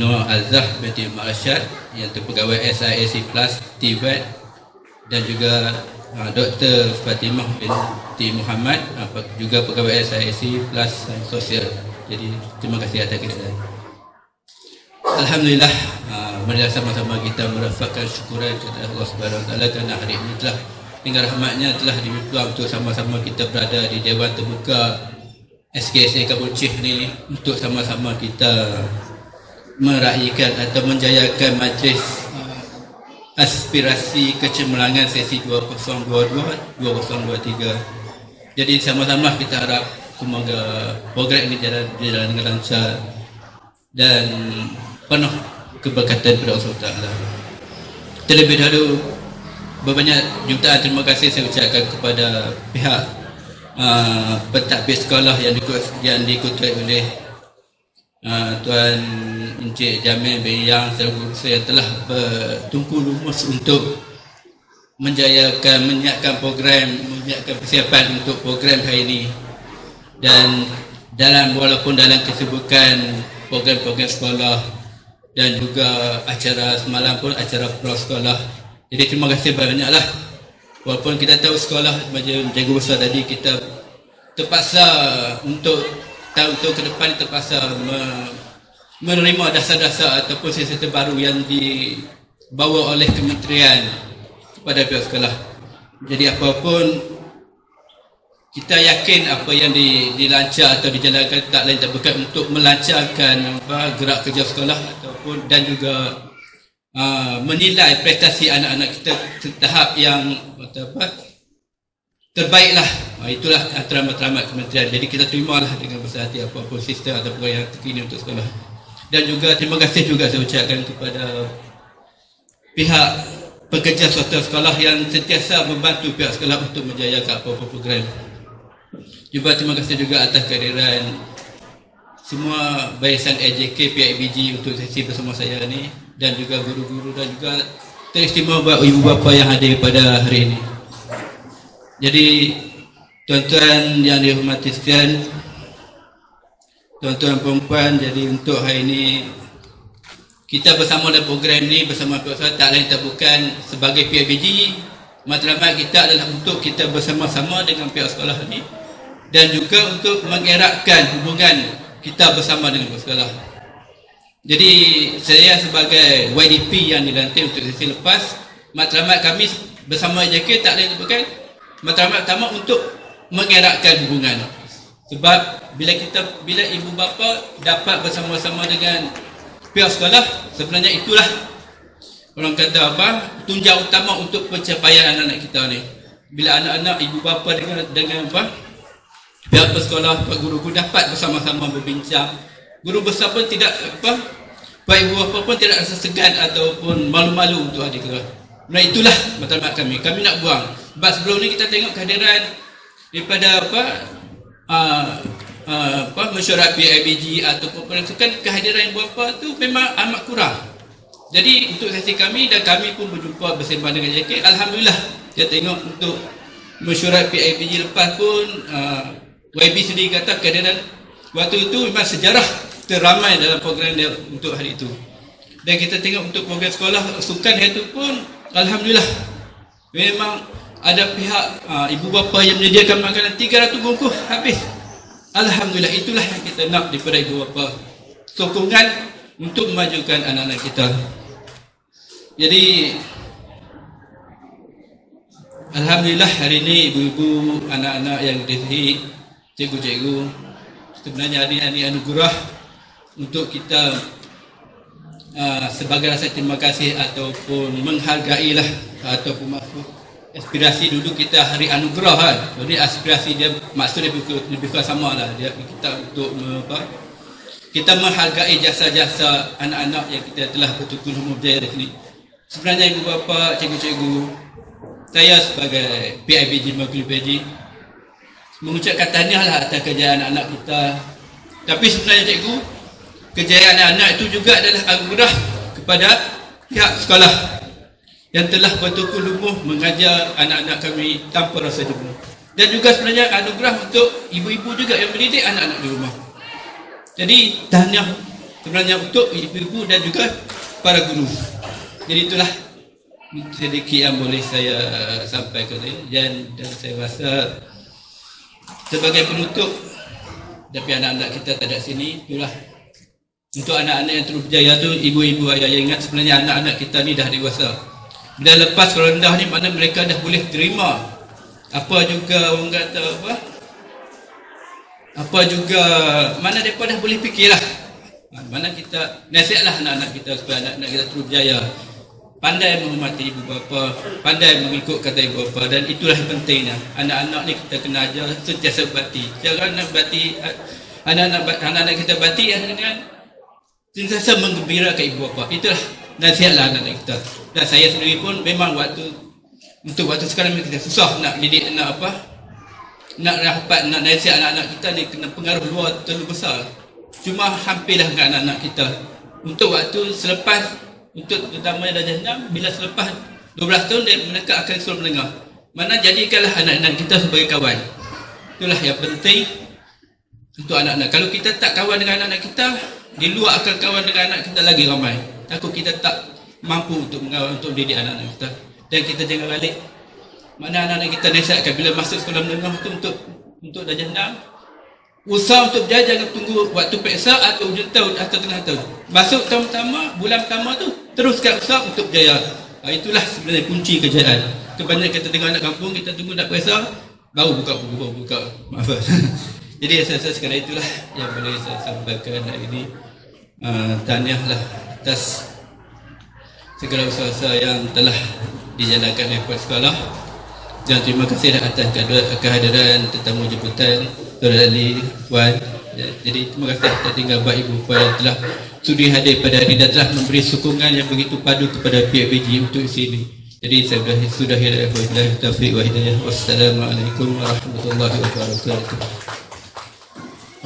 Nur Azah binti Ma'asyad yang terpegawai SIAC Plus TVET, dan juga Dr. Fatimah binti Muhammad juga pegawai SIAC Plus Sosial. Jadi terima kasih atas kehadiran. Alhamdulillah, marilah sama-sama kita merafakkan syukuran kepada Allah Subhanahu Wa Taala kerana hari ini telah dengan rahmatnya telah diberi peluang untuk sama-sama kita berada di Dewan Terbuka SKSA Kampung Cik ni untuk sama-sama kita meraihkan atau menjayakan majlis aspirasi kecemerlangan sesi 2022-2023. Jadi sama-sama kita harap semoga program ini berjalan dengan lancar dan penuh keberkatan pada Allah Taala. Terlebih dahulu berbanyak jutaan terima kasih saya ucapkan kepada pihak pentadbir sekolah yang diikuti oleh Tuan Encik Jamil bin Yang selaku saya telah bertungku lumus untuk menyiapkan persiapan untuk program hari ini. Dan walaupun dalam kesibukan program-program sekolah dan juga acara semalam pun acara prasekolah. Jadi terima kasih banyaklah. Walaupun kita tahu sekolah macam cikgu besar tadi, kita terpaksa untuk tahun ke depan terpaksa menerima dasar-dasar ataupun sistem terbaru yang dibawa oleh kementerian kepada pihak sekolah. Jadi apapun kita yakin apa yang dilancar atau dijalankan tak lain tak bukan untuk melancarkan gerak kerja sekolah ataupun dan juga menilai prestasi anak-anak kita tahap yang terbaiklah. Itulah antara matlamat kementerian. Jadi kita terimalah dengan besar hati apa-apa sistem ataupun yang terkini untuk sekolah. Dan juga terima kasih juga saya ucapkan kepada pihak pekerja swasta sekolah yang sentiasa membantu pihak sekolah untuk menjayakan apa-apa program. Juga terima kasih juga atas kehadiran semua barisan AJK PIBG untuk sesi bersama saya ini, dan juga guru-guru dan juga teristimewa ibu bapa yang hadir pada hari ini. Jadi tuan-tuan yang dihormati sekalian, tuan-tuan perempuan, jadi untuk hari ini kita bersama dalam program ini bersama pihak sekolah tak lain tak bukan sebagai PIBG. Matlamat kita adalah untuk kita bersama-sama dengan pihak sekolah ini dan juga untuk mengeratkan hubungan kita bersama dengan pihak sekolah. Jadi saya sebagai YDP yang dilantik untuk sesi lepas, matlamat kami bersama AJK tak lain tak bukan matlamat pertama untuk mengeratkan hubungan. Sebab bila ibu bapa dapat bersama-sama dengan pihak sekolah, sebenarnya itulah orang kata tunjang utama untuk pencapaian anak-anak kita ni. Bila anak-anak ibu bapa dengan pihak sekolah, pihak guru-guru dapat bersama-sama berbincang, guru besar pun tidak pihak ibu bapa pun tidak rasa segan ataupun malu-malu untuk hadir kelas. Nah itulah matlamat kami. Kami nak buang. Sebab sebelum ni kita tengok kehadiran daripada mesyuarat PIBG ataupun kan kehadiran ibu bapa tu memang amat kurang. Jadi untuk sesi kami dan kami pun berjumpa bersembang dengan JK, alhamdulillah kita tengok untuk mesyuarat PIBG lepas pun YB sendiri kata kehadiran waktu itu memang sejarah teramai dalam program dia untuk hari itu. Dan kita tengok untuk program sekolah sukan hari itu pun alhamdulillah memang ada pihak ibu bapa yang menyediakan makanan 300 bungkus habis. Alhamdulillah, itulah yang kita nak daripada ibu bapa, sokongan untuk memajukan anak-anak kita. Jadi alhamdulillah hari ini ibu-ibu, anak-anak yang dihormati, cikgu-cikgu, sebenarnya ini anugerah untuk kita sebagai rasa terima kasih ataupun menghargailah ataupun maksud aspirasi dulu kita hari anugerah kan. Jadi aspirasi dia maksudnya lebih sama lah dia, kita untuk kita menghargai jasa-jasa anak-anak yang kita telah bertukar umur berjaya di sini. Sebenarnya ibu bapa, cikgu-cikgu, saya sebagai PIBG PIBG mengucapkan tahniah lah atas kejayaan anak-anak kita. Tapi sebenarnya cikgu, kejayaan anak-anak itu juga adalah anugerah kepada pihak sekolah yang telah bertukar lumuh mengajar anak-anak kami tanpa rasa jenuh. Dan juga sebenarnya anugerah untuk ibu-ibu juga yang mendidik anak-anak di rumah. Jadi tahniah sebenarnya untuk ibu-ibu dan juga para guru. Jadi itulah sedikit yang boleh saya sampaikan dan saya rasa sebagai penutup, tapi anak-anak kita tak ada sini, itulah untuk anak-anak yang terus berjaya tu, ibu-ibu ayah yang ingat sebenarnya anak-anak kita ni dah dewasa. Bila lepas sekolah rendah ni mana mereka dah boleh terima apa juga orang kata apa juga mana mereka dah boleh fikirlah. Mana kita nasihatlah anak-anak kita supaya anak-anak kita terus berjaya. pandai menghormati ibu bapa, pandai mengikut kata ibu bapa, dan itulah yang pentingnya. Anak-anak ni kita kena ajar sentiasa bakti. Cara anak-anak kita bakti dengan sentiasa menggembirakan ibu bapa. Itulah nasihatlah anak-anak kita. Dan saya sendiri pun memang untuk waktu sekarang kita susah nak didik anak nak rapat, nak nasihat anak-anak kita ni kena pengaruh luar terlalu besar. Cuma hampirlah dengan anak-anak kita. Untuk waktu selepas, untuk terutama darjah 6, bila selepas 12 tahun mereka akan suruh mendengar. Mana jadikanlah anak-anak kita sebagai kawan. Itulah yang penting untuk anak-anak. Kalau kita tak kawan dengan anak-anak kita, di luar akan kawan dengan anak kita lagi ramai. Takut kita tak mampu untuk mendidik anak-anak kita. Dan kita jangan balik. Mana anak-anak kita nasihatkan bila masuk sekolah menengah tu untuk darjah 6, usaha untuk belajar, jangan tunggu waktu periksa atau hujung tahun atau tengah tahun. Masuk tahun pertama, bulan pertama tu teruskan usaha untuk berjaya. Itulah sebenarnya kunci kejayaan. Kebanyakan kita tengok anak kampung, kita tunggu nak periksa baru buka. Maaf. Jadi saya rasa sekadar itulah yang boleh saya sampaikan hari ini. Tahniahlah atas segala usaha yang telah dijalankan oleh pihak sekolah, dan terima kasih atas kehadiran tetamu jemputan Saudara Ali, Puan. Jadi terima kasih atas tinggal Bapak Ibu Puan yang telah sudi hadir pada hari dan telah memberi sokongan yang begitu padu kepada PIBG untuk sini. Jadi saya sudah hidayah wa taufiq wa hidayah. Wassalamualaikum warahmatullahi wabarakatuh.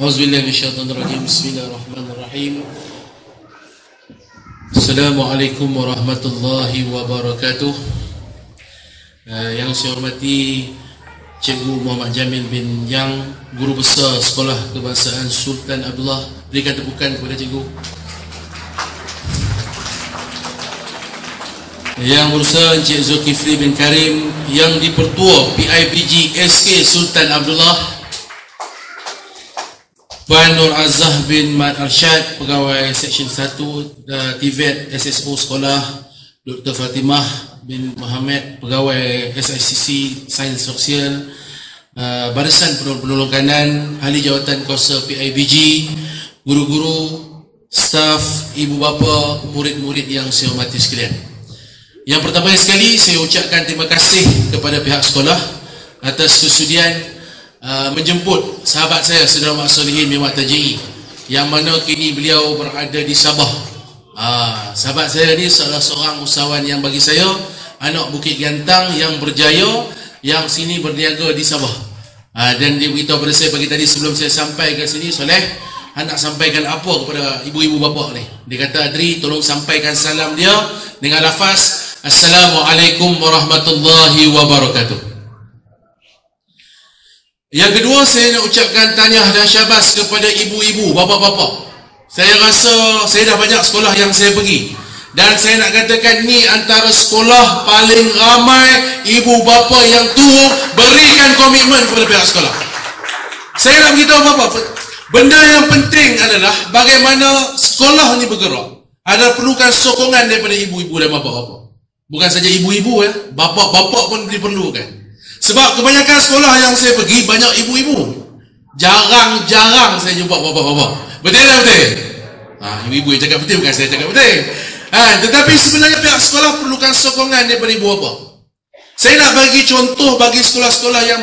Auzubillahi minasyaitonirrajim. Bismillahirrahmanirrahim. Assalamualaikum warahmatullahi wabarakatuh. Yang saya hormati Cikgu Muhammad Jamil bin Yang, Guru Besar Sekolah Kebangsaan Sultan Abdullah. Berikan tepukan kepada Cikgu. Yang berusaha Encik Zulkifli bin Karim, Yang di-Pertua PIBG SK Sultan Abdullah, Puan Nur Azah bin Mat Arsyad, Pegawai Seksyen 1 TVET SSO Sekolah, Dr. Fatimah bin Muhammad, Pegawai SICC Sains Sosial, Barisan Penolong Kanan, Ahli Jawatan Kuasa PIBG, guru-guru, staf, ibu bapa, murid-murid yang saya hormati sekalian. Yang pertama sekali saya ucapkan terima kasih kepada pihak sekolah atas kesudian menjemput sahabat saya Saudara Mak Solihin bin Mat Taji'i, yang mana kini beliau berada di Sabah. Sahabat saya ni salah seorang usahawan yang bagi saya anak Bukit Gantang yang berjaya, yang sini berniaga di Sabah. Dan dia beritahu pada saya pagi tadi sebelum saya sampai ke sini, Soleh, nak sampaikan apa kepada ibu-ibu bapa ni. Dia kata, Adri, tolong sampaikan salam dia dengan lafaz Assalamualaikum warahmatullahi wabarakatuh. Yang kedua, saya nak ucapkan tahniah dan syabas kepada ibu-ibu, bapa-bapa. Saya rasa saya dah banyak sekolah yang saya pergi, dan saya nak katakan ni antara sekolah paling ramai ibu bapa yang turun berikan komitmen kepada pihak sekolah. Saya nak beritahu bapa, benda yang penting adalah bagaimana sekolah ni bergerak. Ada perlukan sokongan daripada ibu-ibu dan bapa-bapa. Bukan saja ibu-ibu, bapa-bapa pun diperlukan. Sebab kebanyakan sekolah yang saya pergi banyak ibu-ibu. Jarang-jarang saya jumpa bapa-bapa. Betul tak betul? Ibu-ibu yang cakap betul, bukan saya cakap betul. Tetapi sebenarnya pihak sekolah perlukan sokongan daripada ibu bapa. Saya nak bagi contoh bagi sekolah-sekolah yang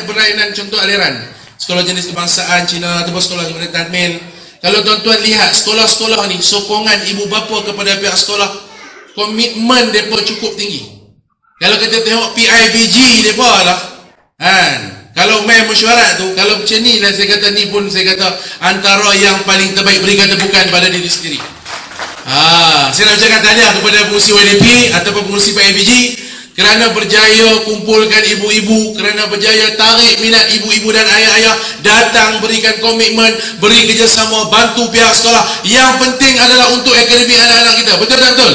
berlainan contoh aliran. Sekolah jenis kebangsaan Cina ataupun sekolah jenis Tadmil. Kalau tuan-tuan lihat sekolah-sekolah ni, sokongan ibu bapa kepada pihak sekolah, komitmen mereka cukup tinggi. Kalau kita tengok PIBG mereka lah, kalau main mesyuarat tu, kalau macam ni lah saya kata, ni pun saya kata antara yang paling terbaik. Berikan tepukan pada diri sendiri. Saya nak ucapkan tahniah kepada pengurusi YDP ataupun pengurusi PIBG kerana berjaya kumpulkan ibu-ibu, kerana berjaya tarik minat ibu-ibu dan ayah-ayah datang berikan komitmen, beri kerjasama, bantu pihak sekolah. Yang penting adalah untuk akademik anak-anak kita. Betul tak betul?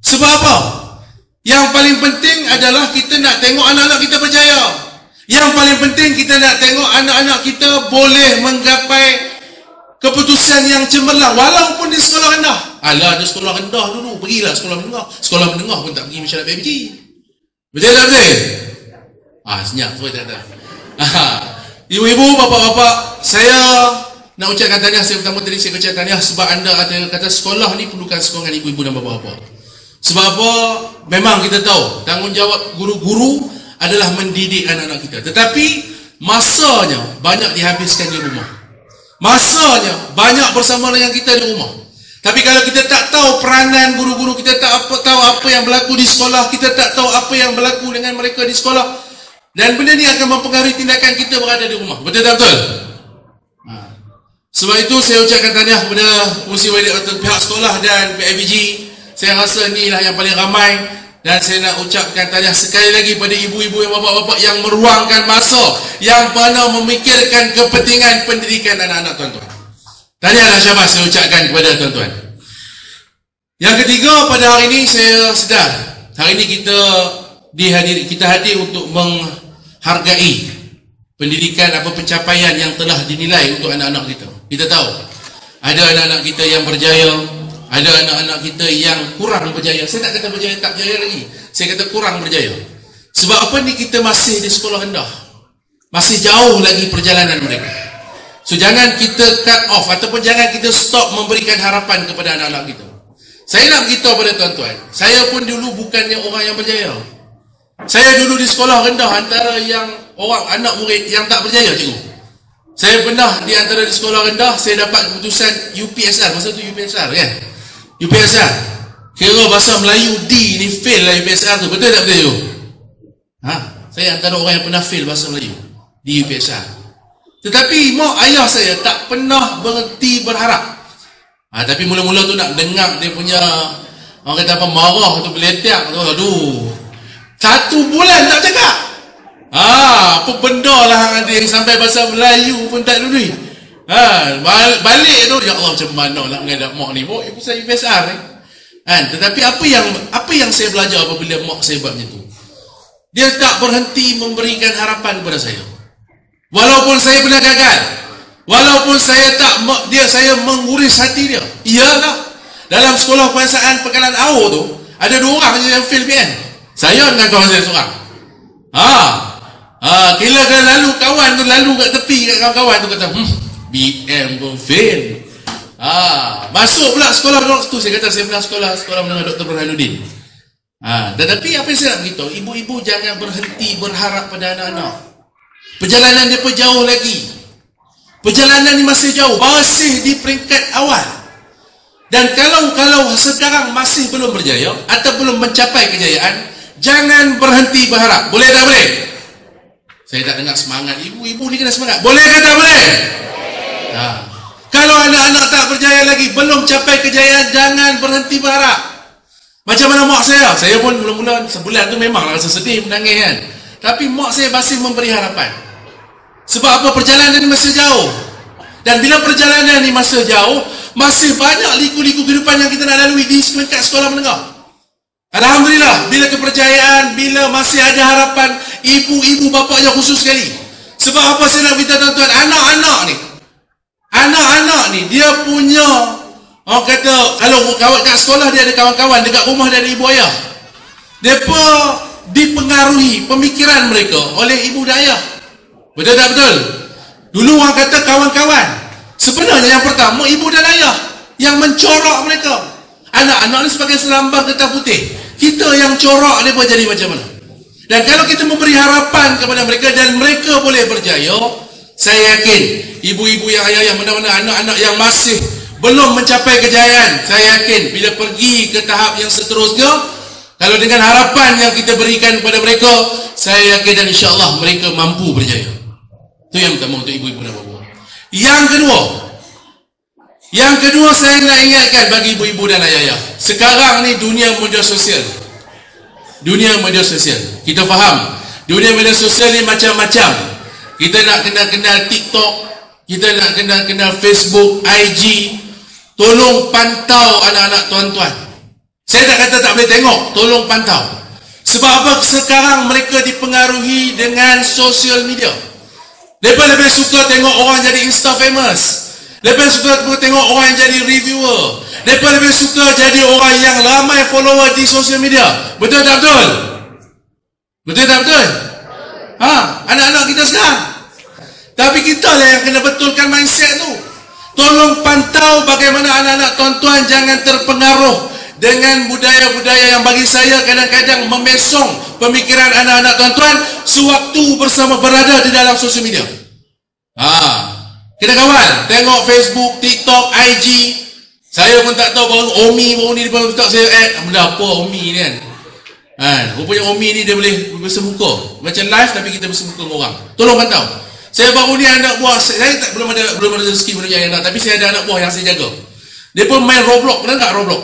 Sebab apa? Yang paling penting adalah kita nak tengok anak-anak kita berjaya. Yang paling penting kita nak tengok anak-anak kita boleh menggapai keputusan yang cemerlang walaupun di sekolah rendah. Alah, ada sekolah rendah dulu, pergilah sekolah menengah. Sekolah menengah pun tak pergi mesyuarat PIBG. Betul tak betul? Senyap semua tak ada. Ibu-ibu, bapa-bapa, saya nak ucapkan tahniah. Saya pertama tadi saya ucapkan tahniah sebab anda kata sekolah ni perlukan sokongan ibu-ibu dan bapa-bapa. Sebab apa? Memang kita tahu tanggungjawab guru-guru adalah mendidik anak-anak kita. Tetapi masanya banyak dihabiskan di rumah. Masanya banyak bersama dengan kita di rumah. Tapi kalau kita tak tahu peranan guru-guru, kita tak tahu apa yang berlaku di sekolah, kita tak tahu apa yang berlaku dengan mereka di sekolah, dan benda ni akan mempengaruhi tindakan kita berada di rumah. Betul tak betul? Sebab itu saya ucapkan tahniah kepada pengurusi pihak sekolah dan PIBG. Saya rasa inilah yang paling ramai, dan saya nak ucapkan tahniah sekali lagi pada ibu-ibu dan bapa-bapa yang meruangkan masa, yang pernah memikirkan kepentingan pendidikan anak-anak tuan-tuan. Tahniah dan syabas saya ucapkan kepada tuan-tuan. Yang ketiga, pada hari ini saya sedar, hari ini kita hadir untuk menghargai pendidikan apa pencapaian yang telah dinilai untuk anak-anak kita. Kita tahu ada anak-anak kita yang berjaya, ada anak-anak kita yang kurang berjaya. Saya tak kata berjaya tak berjaya lagi, saya kata kurang berjaya. Sebab apa ni, kita masih di sekolah rendah, masih jauh lagi perjalanan mereka. So jangan kita cut off ataupun jangan kita stop memberikan harapan kepada anak-anak kita. Saya nak beritahu pada tuan-tuan, saya pun dulu bukannya orang yang berjaya. Saya dulu di sekolah rendah, antara yang orang anak murid yang tak berjaya, cikgu. Saya pernah di antara di sekolah rendah, saya dapat keputusan UPSR. Masa tu UPSR kan, UPSR kira bahasa Melayu D ni fail lah UPSR tu. Betul tak betul? Saya antara orang yang pernah fail bahasa Melayu di UPSR. Tetapi mak ayah saya tak pernah berhenti berharap. Tapi mula-mula tu nak dengar dia punya, orang kata apa, marah tu, beletak tu. Aduh, 1 bulan tak cakap. Apa benda lah yang sampai bahasa Melayu pun tak dulu. Balik tu, ya Allah, macam mana nak menghadap mak ni. Ibu saya UPSR ni. Tetapi apa yang saya belajar apabila mak saya buat macam tu, dia tak berhenti memberikan harapan kepada saya. Walaupun saya pernah gagal, walaupun saya menguris hati dia. Iyalah, dalam sekolah kebangsaan Pekalan Au tu ada 2 orang je yang fail PN. Saya dengan kawan saya seorang. Kira lalu kawan tu lalu kat tepi kat kawan-kawan tu kata, BM pun fail. Masuk pula sekolah tu, saya kata saya pernah sekolah menengah Dr. Burhanuddin. Tetapi apa yang saya nak beritahu, ibu-ibu jangan berhenti berharap pada anak-anak. Perjalanan dia pun jauh lagi. Perjalanan ni masih jauh, masih di peringkat awal. Dan kalau sekarang masih belum berjaya atau belum mencapai kejayaan, jangan berhenti berharap. Boleh tak boleh? Saya tak dengar semangat. Ibu-ibu ni kena semangat. Boleh ke tak boleh? Kalau anak-anak tak berjaya lagi, belum capai kejayaan, jangan berhenti berharap. Macam mana mak saya pun mula-mula sebulan tu memang rasa sedih, menangis kan. Tapi mak saya masih memberi harapan. Sebab apa? Perjalanan ni masih jauh. Dan bila perjalanan ni masih jauh, masih banyak liku-liku kehidupan yang kita nak lalui di peringkat sekolah menengah. Alhamdulillah, bila kepercayaan, bila masih ada harapan, ibu-ibu bapaknya khusus sekali. Sebab apa saya nak beritahu tuan-tuan, anak-anak ni dia punya, orang kata, kalau kawan kat sekolah dia ada kawan-kawan, dekat rumah dia ada ibu ayah. Mereka dipengaruhi pemikiran mereka oleh ibu dan ayah. Betul tak betul? Dulu orang kata kawan-kawan, sebenarnya yang pertama ibu dan ayah yang mencorak mereka. Anak-anak ni sebagai selambang getah putih, kita yang corak mereka jadi macam mana. Dan kalau kita memberi harapan kepada mereka dan mereka boleh berjaya, saya yakin ibu-ibu yang ayah yang mana-mana anak-anak yang masih belum mencapai kejayaan, saya yakin bila pergi ke tahap yang seterusnya, kalau dengan harapan yang kita berikan kepada mereka, saya yakin dan insya-Allah mereka mampu berjaya. Itu yang pertama untuk ibu-ibu dan bapa. Yang kedua saya nak ingatkan bagi ibu-ibu dan ayah-ayah. Sekarang ni dunia media sosial. Kita faham, dunia media sosial ni macam-macam. Kita nak kenal TikTok, kita nak kenal Facebook, IG. Tolong pantau anak-anak tuan-tuan. Saya tak kata tak boleh tengok, tolong pantau. Sebab apa? Sekarang mereka dipengaruhi dengan social media. Mereka lebih suka tengok orang jadi Insta famous. Mereka suka tengok orang yang jadi reviewer. Mereka lebih suka jadi orang yang ramai follower di social media. Betul tak betul? Betul tak betul? Anak-anak kita sekarang. Tapi kita lah yang kena betulkan mindset tu. Tolong pantau bagaimana anak-anak tuan-tuan jangan terpengaruh dengan budaya-budaya yang bagi saya kadang-kadang memesong pemikiran anak-anak tuan-tuan sewaktu bersama berada di dalam sosial media. Kita kawal, tengok Facebook, TikTok, IG. Saya pun tak tahu baru Omi baru ni baru tak saya benda apa Omi ni kan. Rupanya Omi ni dia boleh bersemuka. Macam live tapi kita bersemuka dengan orang. Tolong pantau. Saya baru ni anak buah saya tak belum ada rezeki menunjuk anak, tapi saya ada anak buah yang saya jaga. Dia pun main Roblox, pernah tak Roblox?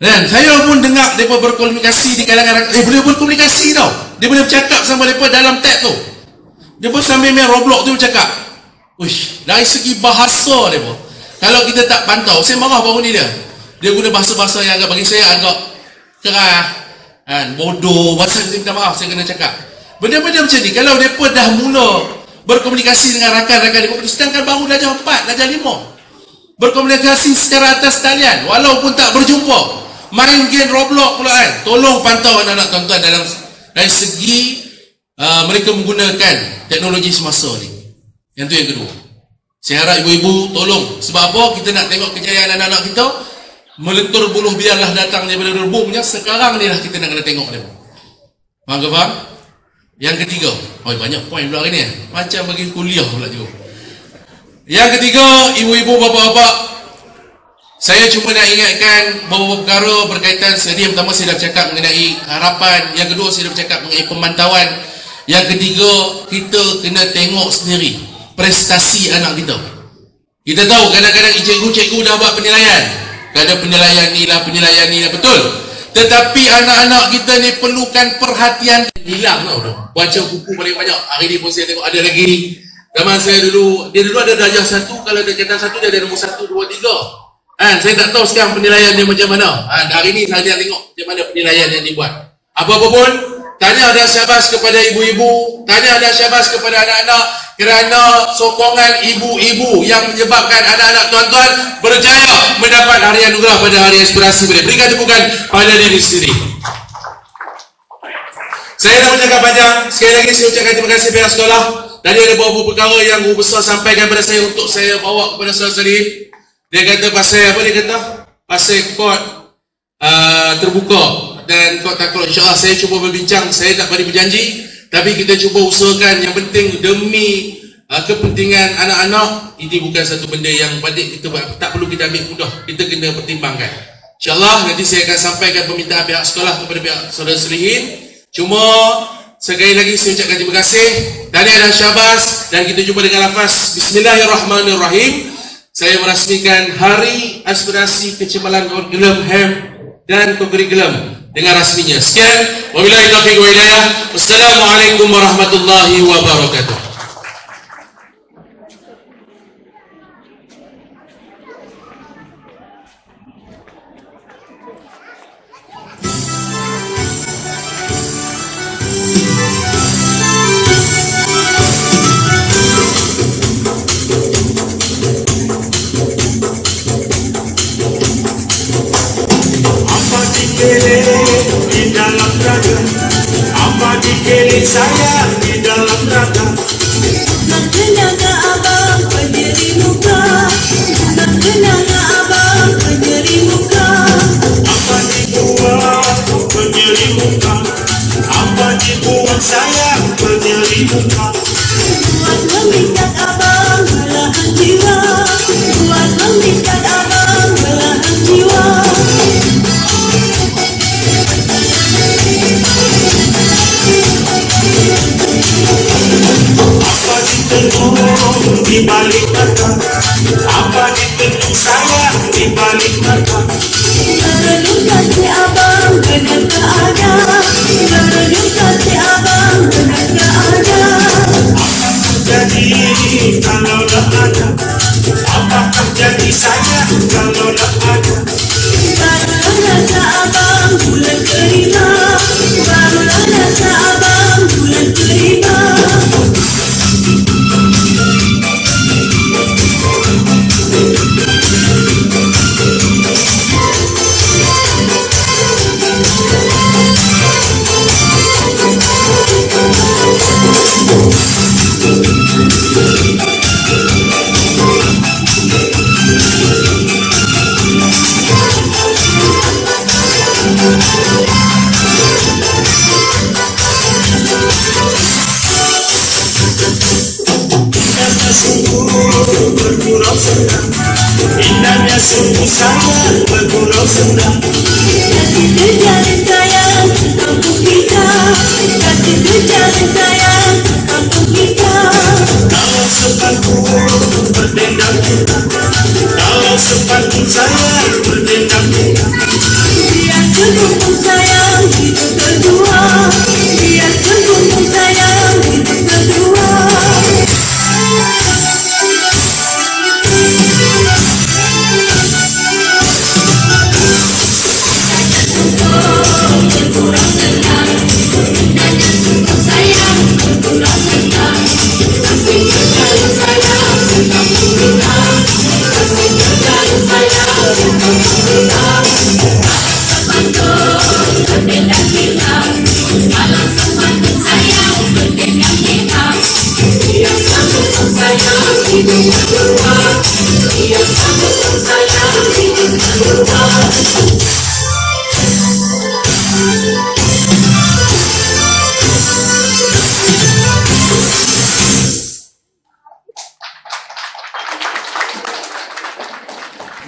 Dan saya pun dengar mereka berkomunikasi di kalangan boleh berkomunikasi tau. Dia boleh bercakap sama mereka dalam tab tu. Dia pun sambil main Roblox tu bercakap. Uish, dari segi bahasa dia pun. Kalau kita tak pantau, saya marah baru ni dia. Dia guna bahasa-bahasa yang agak bagi saya agak kerah, bodoh, bahasa kita minta maaf, saya kena cakap. Benda-benda macam ni, kalau mereka dah mula berkomunikasi dengan rakan-rakan mereka, sedangkan baru darjah 4, darjah 5, berkomunikasi secara atas talian, walaupun tak berjumpa, main game Roblox pula kan. Tolong pantau anak-anak tuan-tuan dari segi mereka menggunakan teknologi semasa ni. Yang tu yang kedua. Saya harap ibu-ibu tolong. Sebab apa? Kita nak tengok kejayaan anak-anak kita melentur buluh biarlah datang daripada rebungnya. Sekarang ni lah kita nak kena tengok dia. Faham ke faham? Yang ketiga, banyak poin pula hari ni. Macam bagi kuliah pula juga. Yang ketiga, ibu-ibu, bapa-bapa, saya cuma nak ingatkan beberapa perkara berkaitan. Yang pertama saya dah bercakap mengenai harapan. Yang kedua saya dah bercakap mengenai pemantauan. Yang ketiga, kita kena tengok sendiri prestasi anak kita. Kita tahu kadang-kadang cikgu-cikgu dah buat penilaian. Kadang penilaian ni lah, betul. Tetapi anak-anak kita ni perlukan perhatian. Hilang tau dah. Baca buku paling banyak. Hari ni pun saya tengok ada lagi ni. Zaman saya dulu, dia dulu ada darjah 1. Kalau dia kata 1, dia ada nombor 1, 2, 3. Saya tak tahu sekarang penilaian dia macam mana. Hari ni saya tengok macam mana penilaian yang dibuat. Apa-apa pun, tanya dan syabas kepada ibu-ibu, tanya dan syabas kepada anak-anak, kerana sokongan ibu-ibu yang menyebabkan anak-anak tuan-tuan berjaya mendapat hari anugerah pada hari inspirasi boleh. Berikan tepukan pada diri sendiri. Saya dah bercakap panjang. Sekali lagi saya ucapkan terima kasih pihak sekolah. Tadi ada beberapa perkara yang guru besar sampaikan kepada saya untuk saya bawa kepada saudara-saudari. Dia kata pasal apa dia kata? Pasal kod terbuka dan kod takluk. InsyaAllah saya cuba berbincang. Saya tak beri berjanji, tapi kita cuba usahakan. Yang penting demi kepentingan anak-anak, ini bukan satu benda yang padik kita buat. Tak perlu kita ambil mudah. Kita kena pertimbangkan. InsyaAllah nanti saya akan sampaikan permintaan pihak sekolah kepada pihak saudara-saudari. Cuma sekali lagi saya ucapkan terima kasih, tahniah dan syabas, dan kita jumpa dengan lafaz Bismillahirrahmanirrahim. Saya merasmikan Hari Aspirasi Kecemerlangan Kurikulum HEM dan Kurikulum dengan rasminya. Sekian, wabillahi taufiq wa hidayah. Wassalamualaikum warahmatullahi wabarakatuh. Saya di dalam raga nak kenal ke abang pendiri muka, nak kenal ke abang pendiri muka. Apa dibuat pendiri muka, apa dibuat saya pendiri muka. Buat memikat abang belahan jiwa, buat memikat abang belahan jiwa. Apa ditenung di balik mata, apa ditenung saya di balik mata. Merenung kasih abang dengan keadaan, merenung kasih abang dengan keadaan. Apa terjadi kalau tak ada, apa terjadi saya kalau tak ada. Barulah rasa abang bulan kelima, barulah rasa abang bulan kelima. bergurau senang, indahnya sungguh sangat bergurau senang. Kasih itu jalan sayang kampung kita, kasih itu jalan sayang kampung kita. Kalau sepatu berdendam kita, kalau sepatu sayang berdendam kita. Biar sekumpul sayang hidup berdua, biar sekumpul sayang hidup berdua.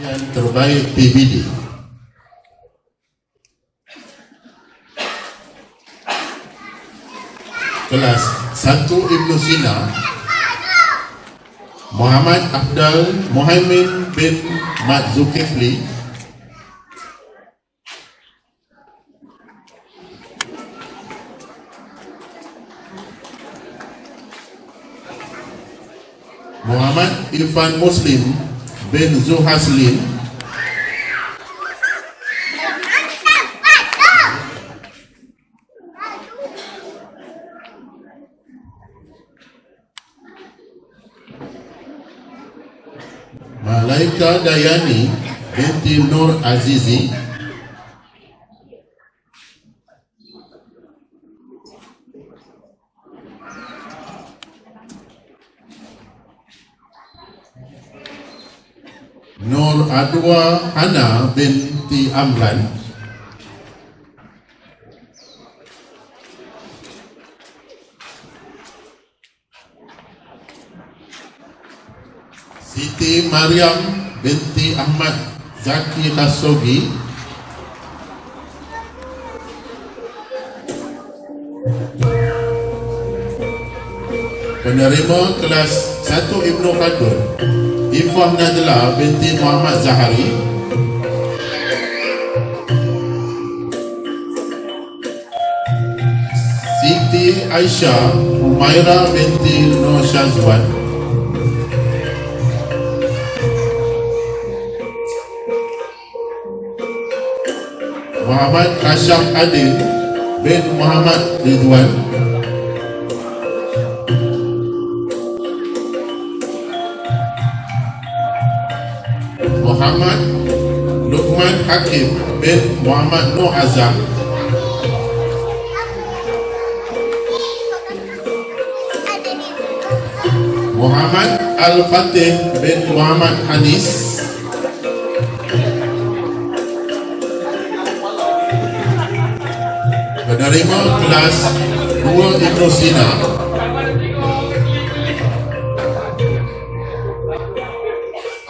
Yang terbaik PBD. Kelas 1 Ibnu Sina, Muhammad Afdal Muhaimin bin Mat Zulkifli. Muhammad Irfan Muslim bin Zuhaslin. Malaika Dayani binti Nur Azizi. Nur Adwa Hana binti Amran. Siti Maryam binti Ahmad Zaki Khasogi. Penerima kelas 1 Ibnu Khaldun, Ifah Najla binti Muhammad Zahari. Siti Aisyah Humaira binti Nur Syazwan. Muhammad Asyaf Adil bin Muhammad Ridwan. Muhammad Luqman Hakim bin Muhammad Nur Azam. Muhammad Al-Fatih bin Muhammad Hanis. Penerima kelas 2 Ibnu Sina,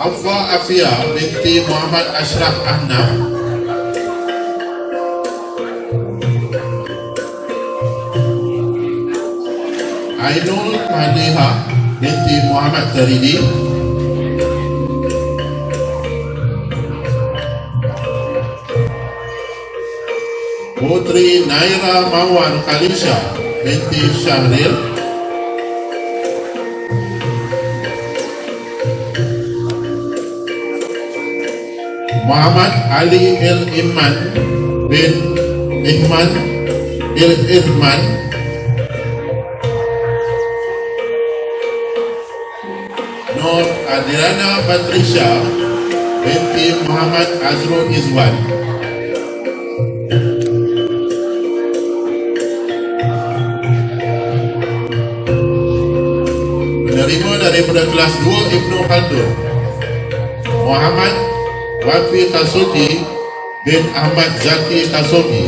Afwa Afia binti Muhammad Ashraf Ahnaf. Ainul Maliha binti Muhammad Taridi. Putri Naira Mawar Khalisha binti Syahril. Muhammad Ali Il-Iman bin Ihman Il-Irman. Nur Adriana Patricia binti Muhammad Azrul Izwan. Penerima daripada kelas 2 Ibnu Khaldun, Muhammad Wafi Khasudi bin Ahmad Zaki Kasomi.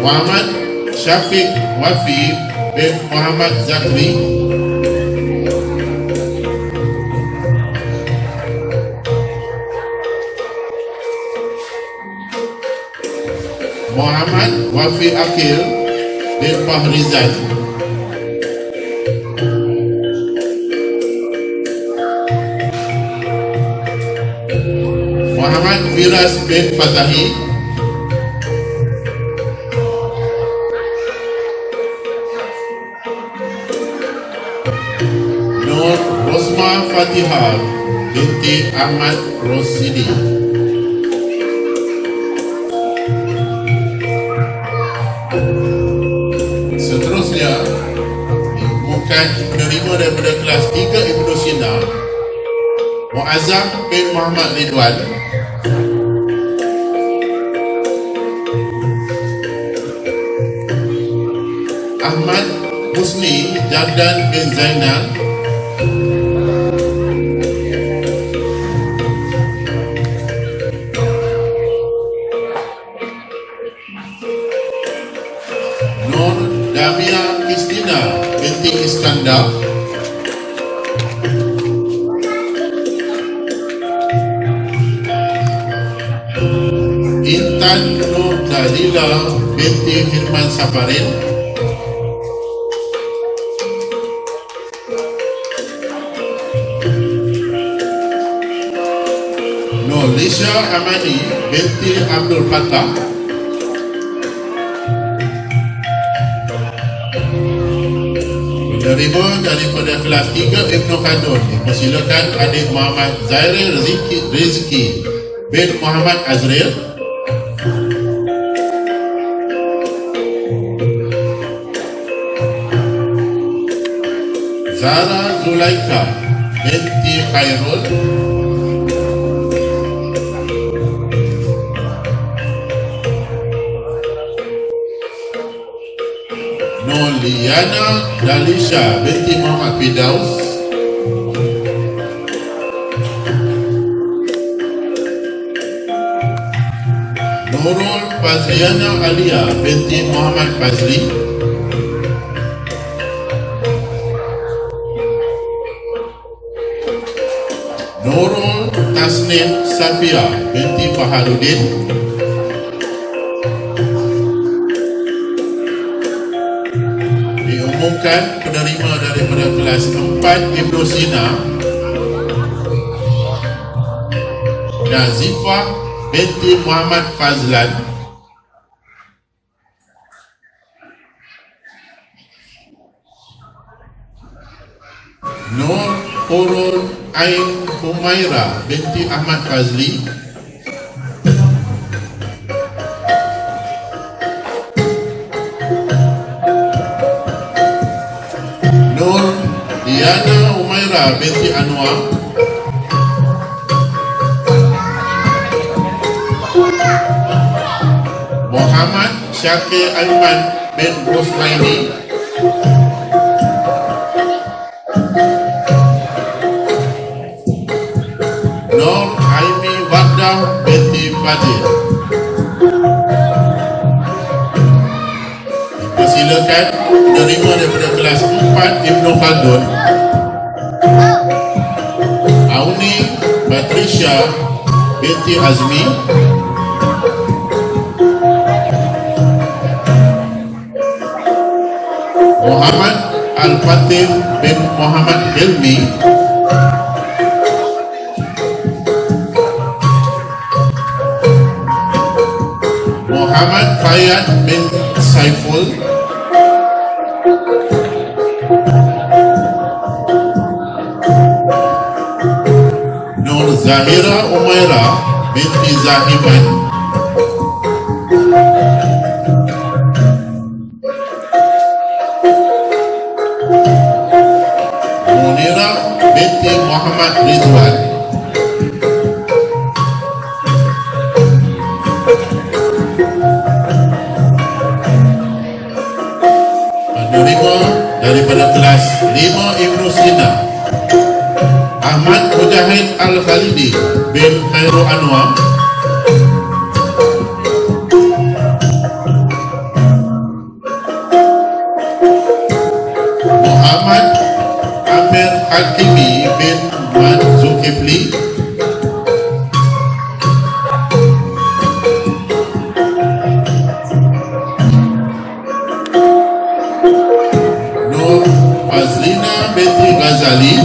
Muhammad Syafiq Wafi bin Muhammad Zakri. Muhammad Wafi Akil bin Fahrizan. Muhammad Firas bin Fatahi. Nur Rosma Fatihah binti Ahmad Rosidi. Seterusnya bukan penerima daripada kelas 3 Ibnu Sina, Muazzam bin Muhammad Ridwan. Ahmad Husni Jardan bin Zainal. Nur Damia Kristina binti Iskandar. Intan Nur Dalila binti Firman Safarin. Nur Lisha Amani binti Abdul Fattah. Penerima daripada kelas 3 Ibnu Khaldun, dipersilakan adik Muhammad Zairil Rizki bin Muhammad Azril. Zara Zulaika binti Khairul. Noliana Dalisha binti Muhammad Fidaus. Nurul Fazliana Alia binti Muhammad Fazli. Nurul Tasnim Safia binti Faharuddin. Diumumkan penerima daripada kelas 4 Ibnu Sina, Nazifah binti Muhammad Fazlan. Nur Hurul Ain Humaira binti Ahmad Fazli. Nur Diana Humaira binti Anwar. Muhammad Syakir Aiman bin Rusmaini. Nur Aimi Wardah binti Fadil. Dipersilakan menerima daripada kelas 4 Ibnu Khaldun, Auni Batrisha binti Azmi. Muhammad Al-Fatih bin Muhammad Hilmi. Muhammad Fayyad bin Saiful. Nur Zahira Umaira binti Zahiman. Munira binti Muhammad Ridwan. Penerima daripada kelas 5 Ibnu Sina, Ahmad Mujahid Al-Khalidi bin Khairul Anwar, Muhammad Amir Hakimi bin Man Zulkifli, Nur Fazlina binti Ghazali,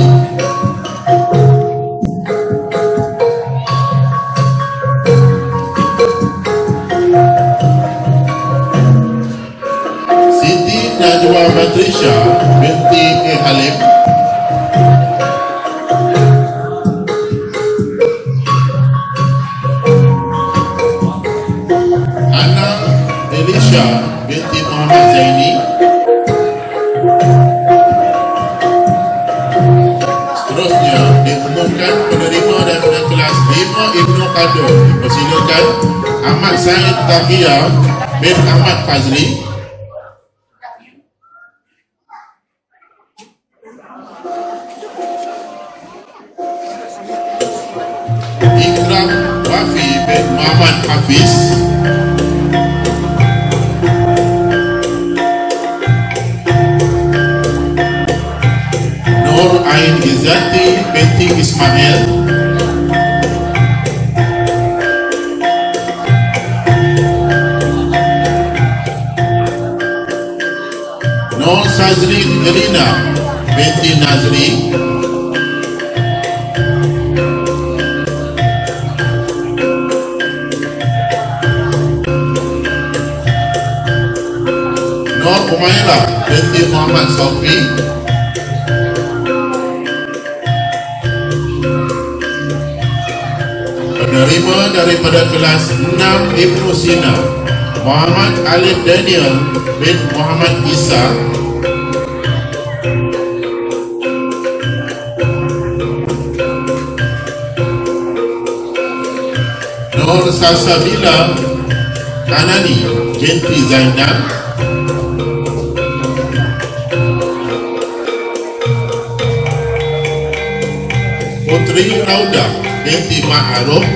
Siti Najwa Batrisha binti Halim, Ana Elisha binti Muhammad Zaini. Seterusnya diumumkan penerima daripada kelas 5 Ibnu Khaldun. Dipersilakan Ahmad Said Tahiyah bin Ahmad Fazli, Ikram Wafi bin Muhammad Hafiz, Nur Ain Izzati binti Ismail, Nur Sazli Irina binti Nazri, Nur Umairah binti Muhammad Sofi, penerima daripada kelas 6 Ibnu Sina, Muhammad Alif Daniel bin Muhammad Isa, Nur Salsabila Kanani binti Zainab, Putri Rauda binti Ma'aruf,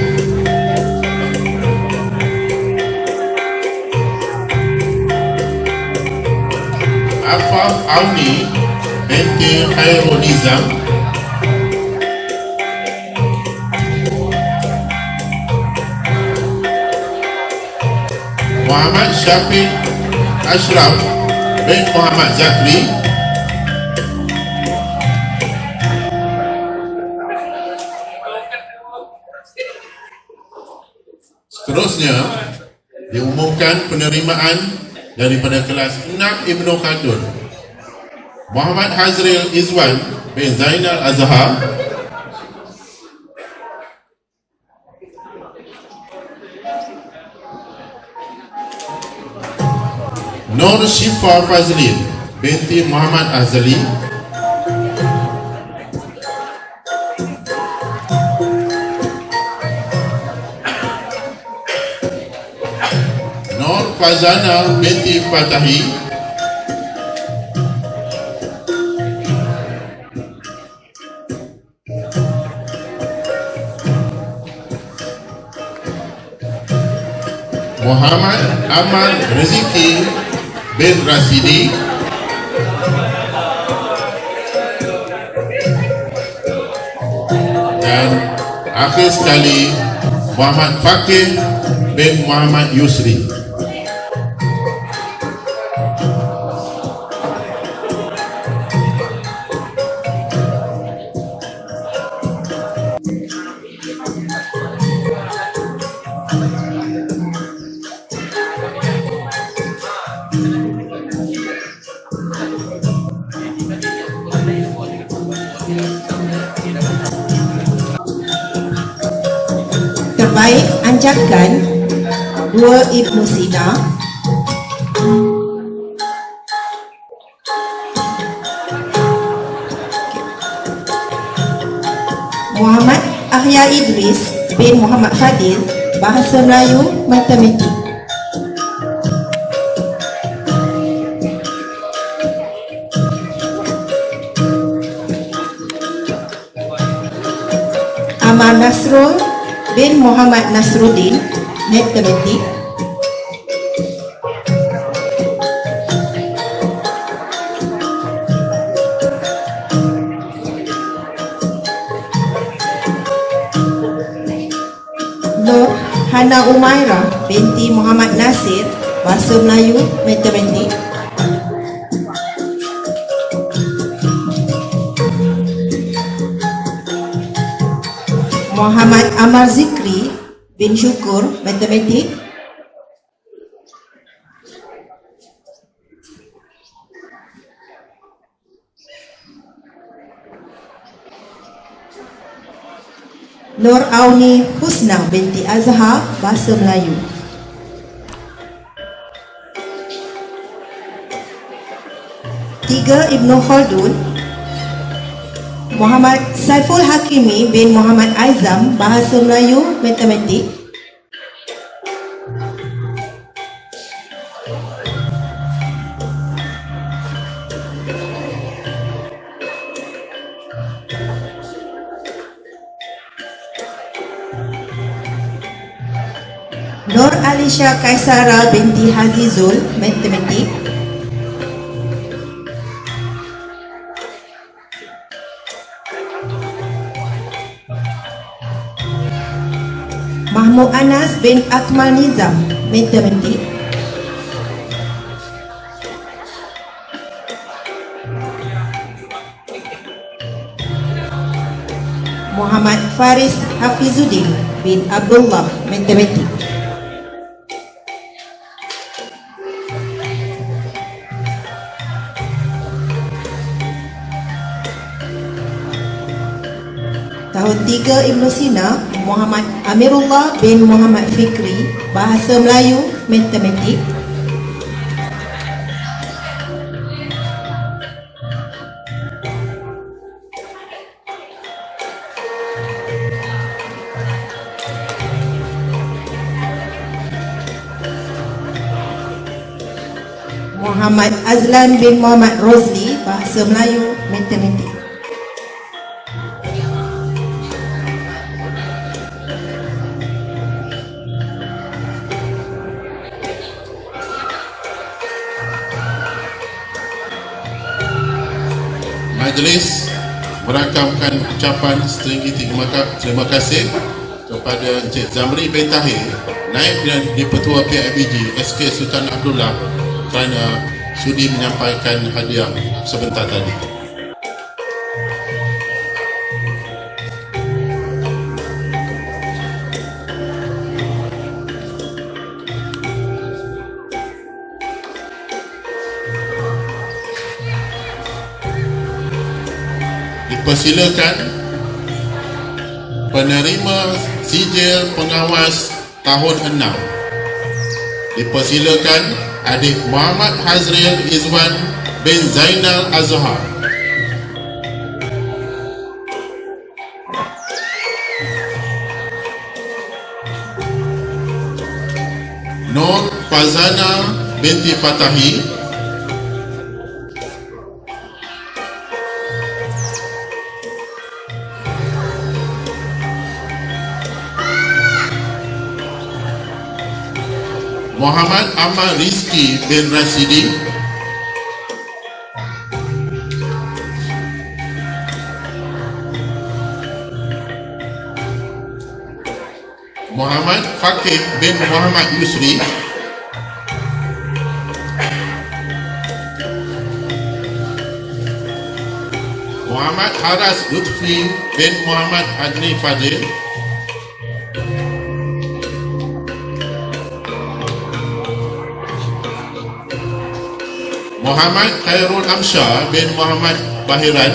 Afaf Auni binti Khairul Nizam, Muhammad Syafiq Ashraf bin Muhammad Zakri, seterusnya diumumkan penerimaan daripada kelas 6 Ibnu Khaldun, Muhammad Hazril Izwan bin Zainal Azhar, Nur Syifa Fazlin binti Muhammad Azali, Nur Fazana binti Fatahi, Muhammad Amal Rezeki bin Rasidi, dan akhir sekali Muhammad Fakih bin Muhammad Yusri. Terbaik anjakan 2 Ibnu Sina, Muhammad Ahya Idris bin Muhammad Fadil, Bahasa Melayu Matematik. Muhammad Nasrul bin Muhammad Nasruddin, Matematik. Nur Hana Umairah binti Muhammad Nasir, Bahasa Melayu, Matematik. Muhammad Amar Zikri bin Syukur, Matematik. Nur Auni Husna binti Azhar, Bahasa Melayu. Tiga, Ibnu Khaldun. Muhammad Saiful Hakimi bin Muhammad Aizam, Bahasa Melayu, Matematik. Nur Alisha Kaisara binti Hazizul, Matematik. Mahmud Anas bin Akmal Nizam, Matematik. Muhammad Faris Hafizuddin bin Abdullah, Matematik. Tahun 3, Ibnu Sina, Muhammad Amirullah bin Muhammad Fikri, Bahasa Melayu, Matematik. Muhammad Azlan bin Muhammad Rozli, Bahasa Melayu, Matematik. Majlis merakamkan ucapan setinggi terima kasih kepada Encik Zamri bin Tahir, Naib dan Dipertua PIBG SK Sultan Abdullah, kerana sudi menyampaikan hadiah sebentar tadi. Dipersilakan penerima sijil pengawas tahun 6. Dipersilakan adik Muhammad Hazril Izwan bin Zainal Azhar. Nur Fazana binti Fatahi. Muhammad Amal Rizki bin Rasidi. Muhammad Fakih bin Muhammad Yusri. Muhammad Haras Lutfi bin Muhammad Adni Fadil. Muhammad Khairul Amsyah bin Muhammad Bahiran.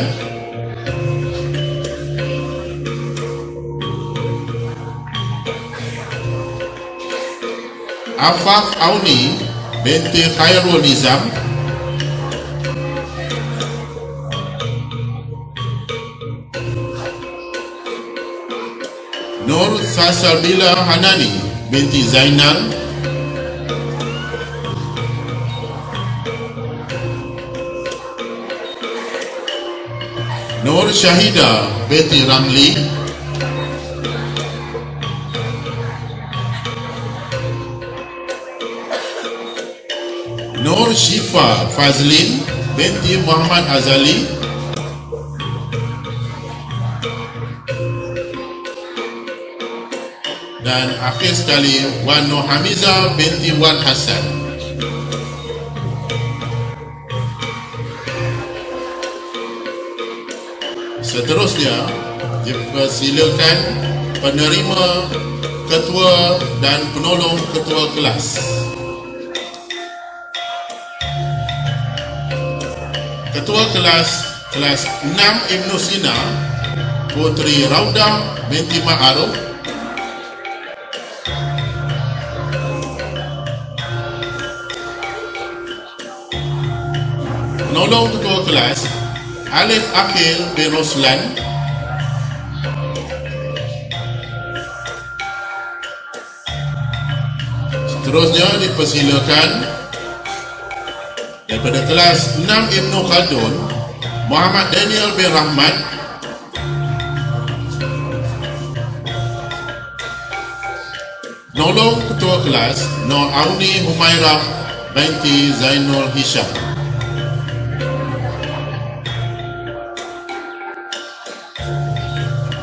Afaf Auni binti Khairul Nizam. Nur Sasalbila Hanani binti Zainal. Nur Syahida binti Ramli. Nur Syifa Fazlin binti Muhammad Azali. Dan akhir sekali Wan Nur Hamiza binti Wan Hassan. Seterusnya dipersilakan penerima ketua dan penolong ketua kelas. Ketua kelas 6 Ibnu Sina Putri Raudah binti Ma'aruf. Penolong ketua kelas Alif Akil bin Roslan. Seterusnya dipersilakan daripada kelas 6 Ibnu Khaldun Muhammad Daniel bin Rahmat. Penolong ketua kelas Nur Auni Humairah binti Zainul Hisham.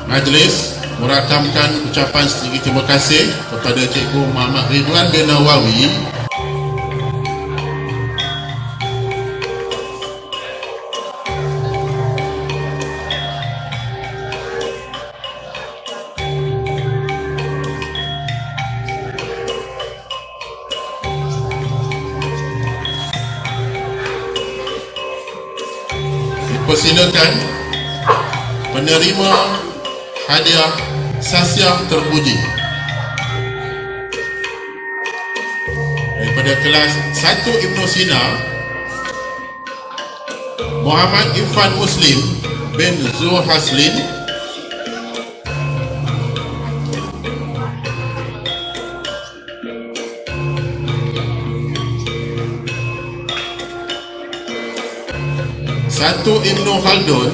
Majlis merakamkan ucapan setinggi terima kasih kepada Cikgu Muhammad Ridwan bin Nawawi dipersilakan penerima hadiah Sasiah Terpuji daripada kelas 1 Ibnu Sina Muhammad Irfan Muslim bin Zul Haslin. Satu Ibnu Khaldun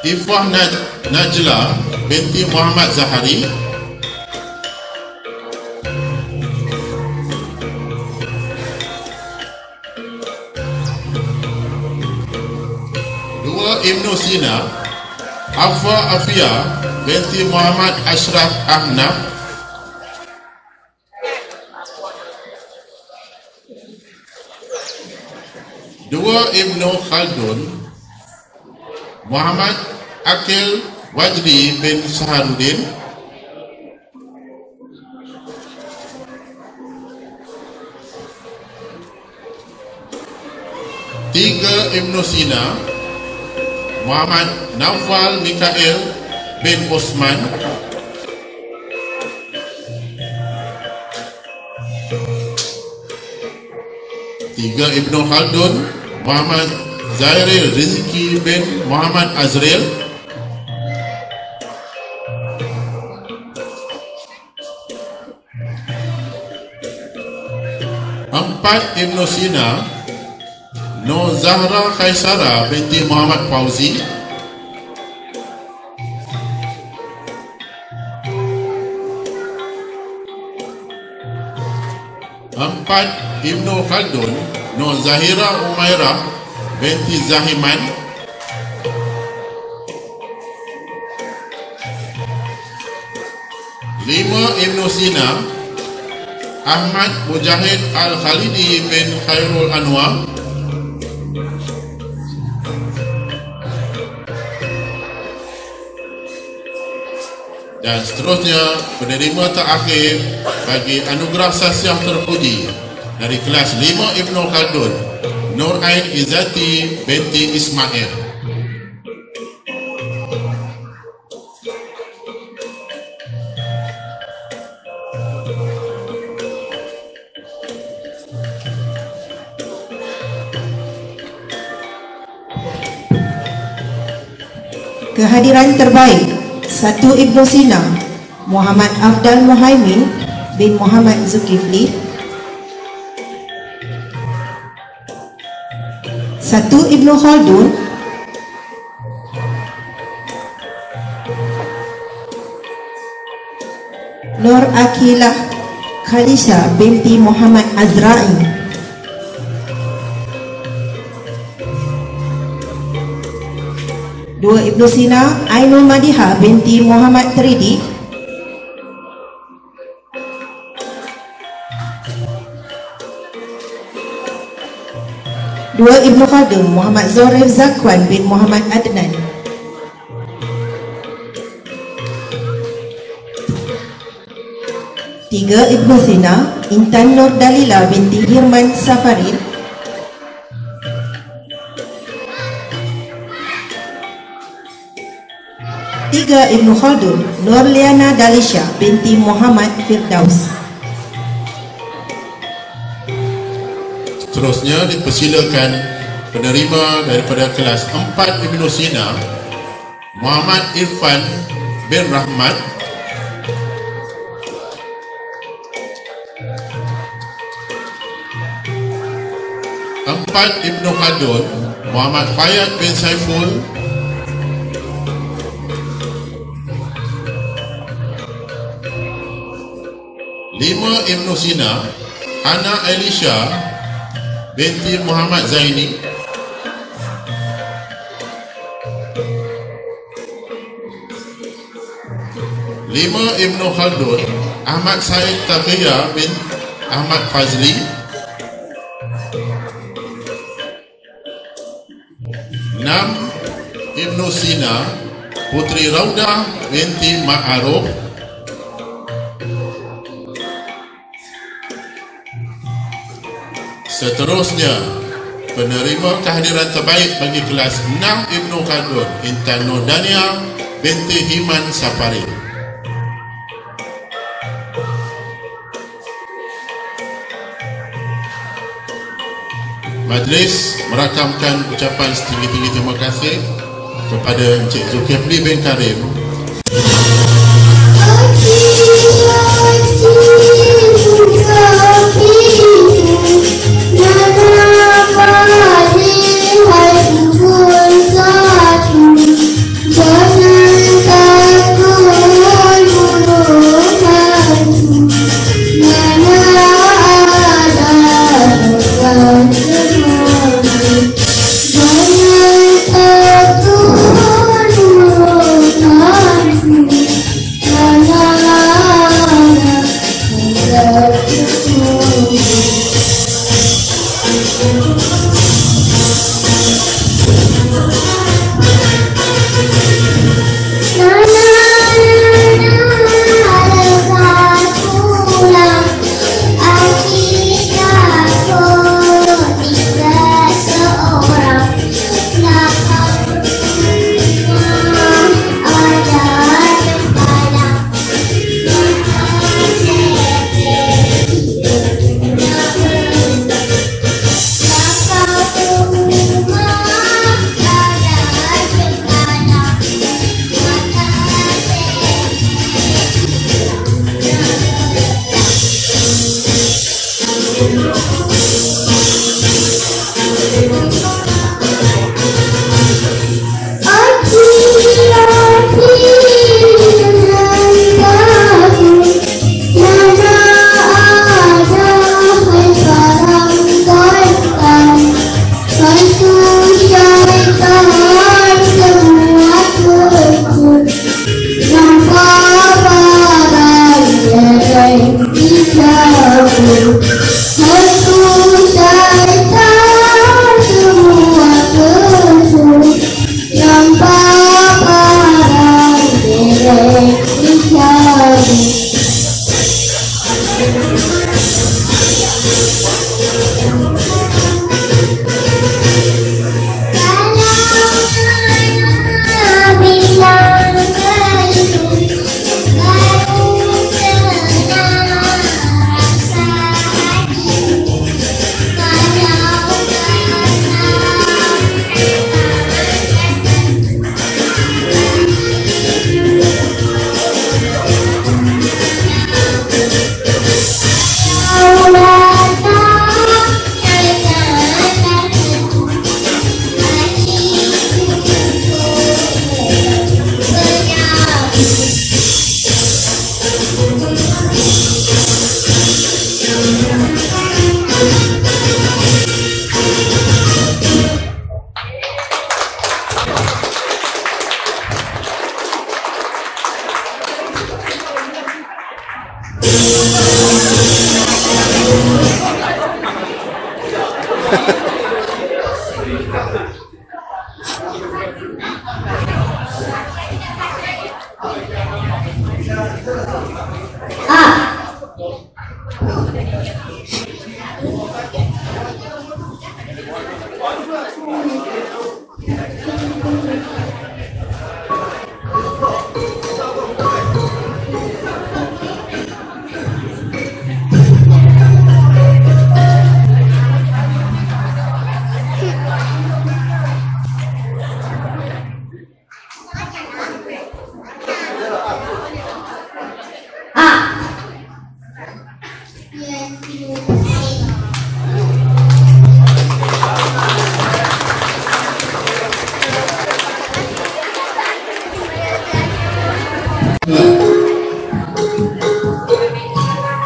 Ifwah Najla binti Muhammad Zahari. Dua Ibnu Sina Afwa Afia binti Muhammad Ashraf Ahnaf. Dua Ibnu Khaldun Muhammad Akil Wajdi bin Saharuddin. Tiga Ibnu Sina Muhammad Nawfal Mikael bin Osman. Tiga Ibnu Khaldun Muhammad Zairil Rizki bin Muhammad Azril. Empat Ibnu Sina Nur Zahra Khaisara binti Muhammad Fauzi. Empat Ibnu Khaldun Nur Zahira Umairah binti Zahiman. Lima Ibnu Sina Ahmad Mujahid Al-Khalidi bin Khairul Anwar. Dan seterusnya penerima terakhir bagi anugerah Sasiah Terpuji dari kelas 5 Ibnu Khaldun Nur Ain Izzati binti Ismail. Kehadiran terbaik 1 Ibnu Sina Muhammad Afdal Muhaimin bin Muhammad Zulkifli. 1 Ibnu Khaldun Nur Akilah Khalisha binti Muhammad Azra'i. 2 Ibnu Sina Ainul Madiha binti Muhammad Tridi. 2 Ibnu Khaldun Muhammad Zorif Zakwan bin Muhammad Adnan. 3 Ibnu Sina Intan Nur Dalila binti Hirman Safarid. 3 Ibnu Khaldun Nur Liana Dalisha binti Muhammad Firdaus. Seterusnya dipersilakan penerima daripada kelas 4 Ibnu Sina Muhammad Irfan bin Rahmat. 4 Ibnu Khaldun Muhammad Fayyad bin Saiful. 5 Ibnu Sina Ana Elisha binti Muhammad Zaini. 5 Ibnu Khaldun Ahmad Said Taqiyya bin Ahmad Fazli. 6 Ibnu Sina Putri Raudah binti Ma'aruf. 7 Seterusnya penerima kehadiran terbaik bagi kelas 6 Ibnu Khaldun Intan Nur Dania binti Himan Safari. Majlis merakamkan ucapan setinggi-tinggi terima kasih kepada Encik Zulkifli bin Karim.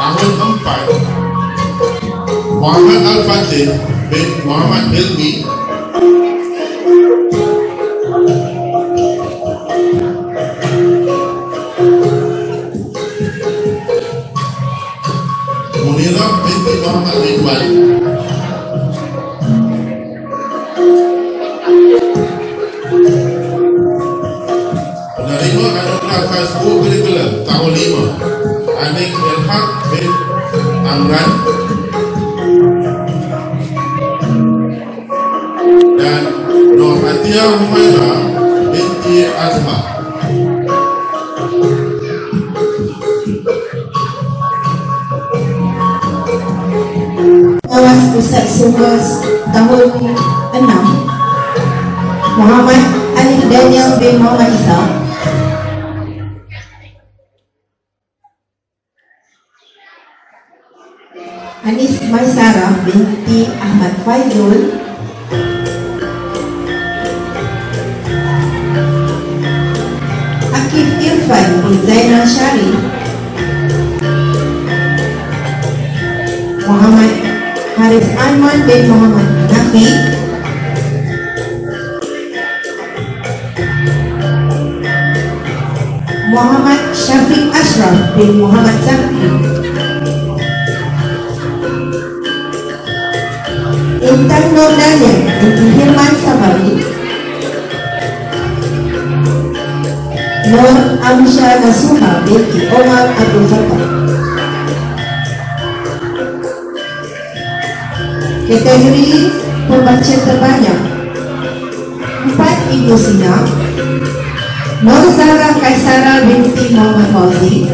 Tahun 4, Muhammad Al-Fatih bin Muhammad Hilmi Munirah binti Muhammad Ridwan penerima anugerah Fazbu Curriculum tahun 5, Anik Ilhaq bin Amran dan Nur Atia Humaira binti Azhar. Awas Ustaz Sumbas tahun 6, Muhammad Alif Daniel bin Muhammad Isa. Anis Maisarah binti Ahmad Faizul. Akif Irfan bin Zainal Syarif. Muhammad Haris Aiman bin Muhammad Hanafi. Muhammad Syafiq Ashraf bin Muhammad Zakri. Intan Nur Daniel binti Hirman Sabari. Nur Amsyah Nasuha binti Omar Abdul Fattah. Kategori pembaca terbanyak 4, Ibu Sina, Nur Zahra Kaisara binti Muhammad Fauzi.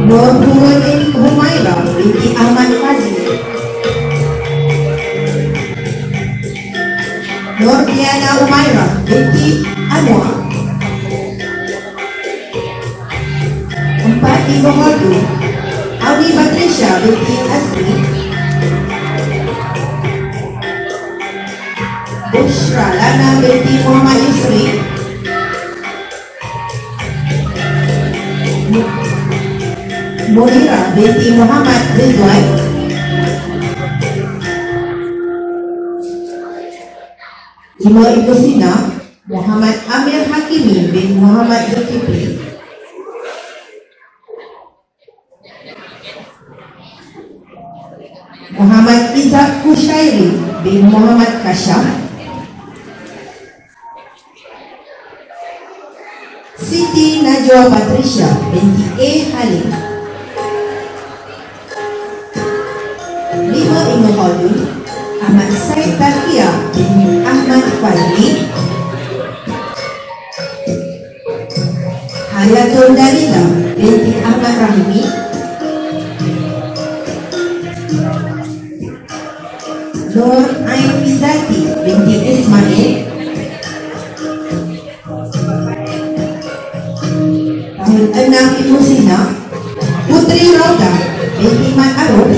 Nur Humaira binti Ahmad Fazil. Nur Diana Umaira binti Anwar. 4, Ibu Hodu, Audi Batrisha binti Asri. Bushra Lana binti Muhammad Yusri. Munira binti Muhammad Ridwan. Ibu Sina, Muhammad Amir Hakimi bin Muhammad Zulkifli. Muhammad Izzat Kushairi bin Muhammad Kashaf. Siti Najwa Patrisha binti A. Halim. 5, Ibu Hodu, Ahmad Said Takia bin Ahmad Fazli. Hayatul Dalila binti Ahmad Rahimi. Nur Ain Izzati binti Ismail. Tahun 6, Ibu Sina, Putri Rauda binti Mat Aruf.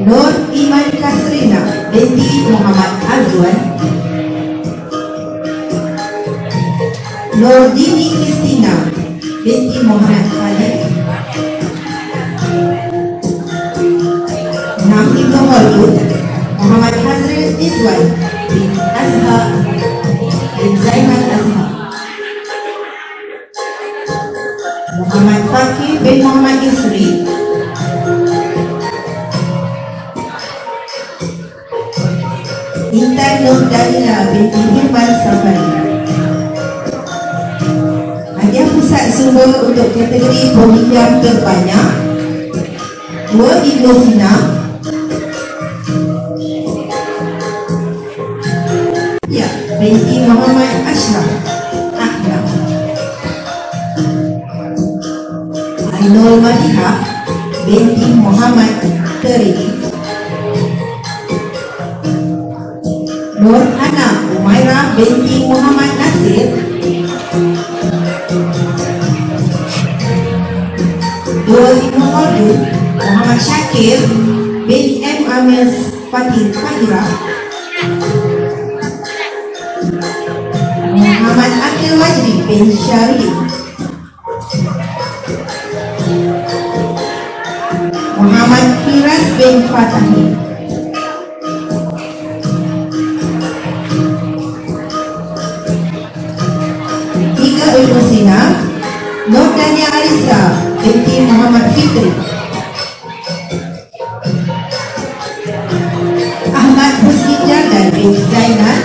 Nur Iman Kasrina binti Muhammad Azwan. Nurdini Kristina binti Muhammad Khalid. 6 Ibnu Khaldun Muhammad Hazril Izwan bin Azhar bin Zainal Azhar. Muhammad Fakih bin Muhammad Isri. Intan Nur Dalila binti Hilman Safari. Hadiah pusat sumber untuk kategori peminjam terbanyak 2 Ibnu Sina. Ya, binti Muhammad Ashraf Ahmad. Ainul Madihah binti Muhammad Teri. Nur Hana Umairah binti Muhammad Nasir. 2 Ibnu Khaldun Muhammad Syakir bin M. Amir Fahira. Muhammad Akil Wajdi bin Syarif. Muhammad Firas bin Fatahi. 3 Ibnu Sina Nur Dania Alisa binti Muhammad Fitri. Ahmad Husni Jalal bin Zainal.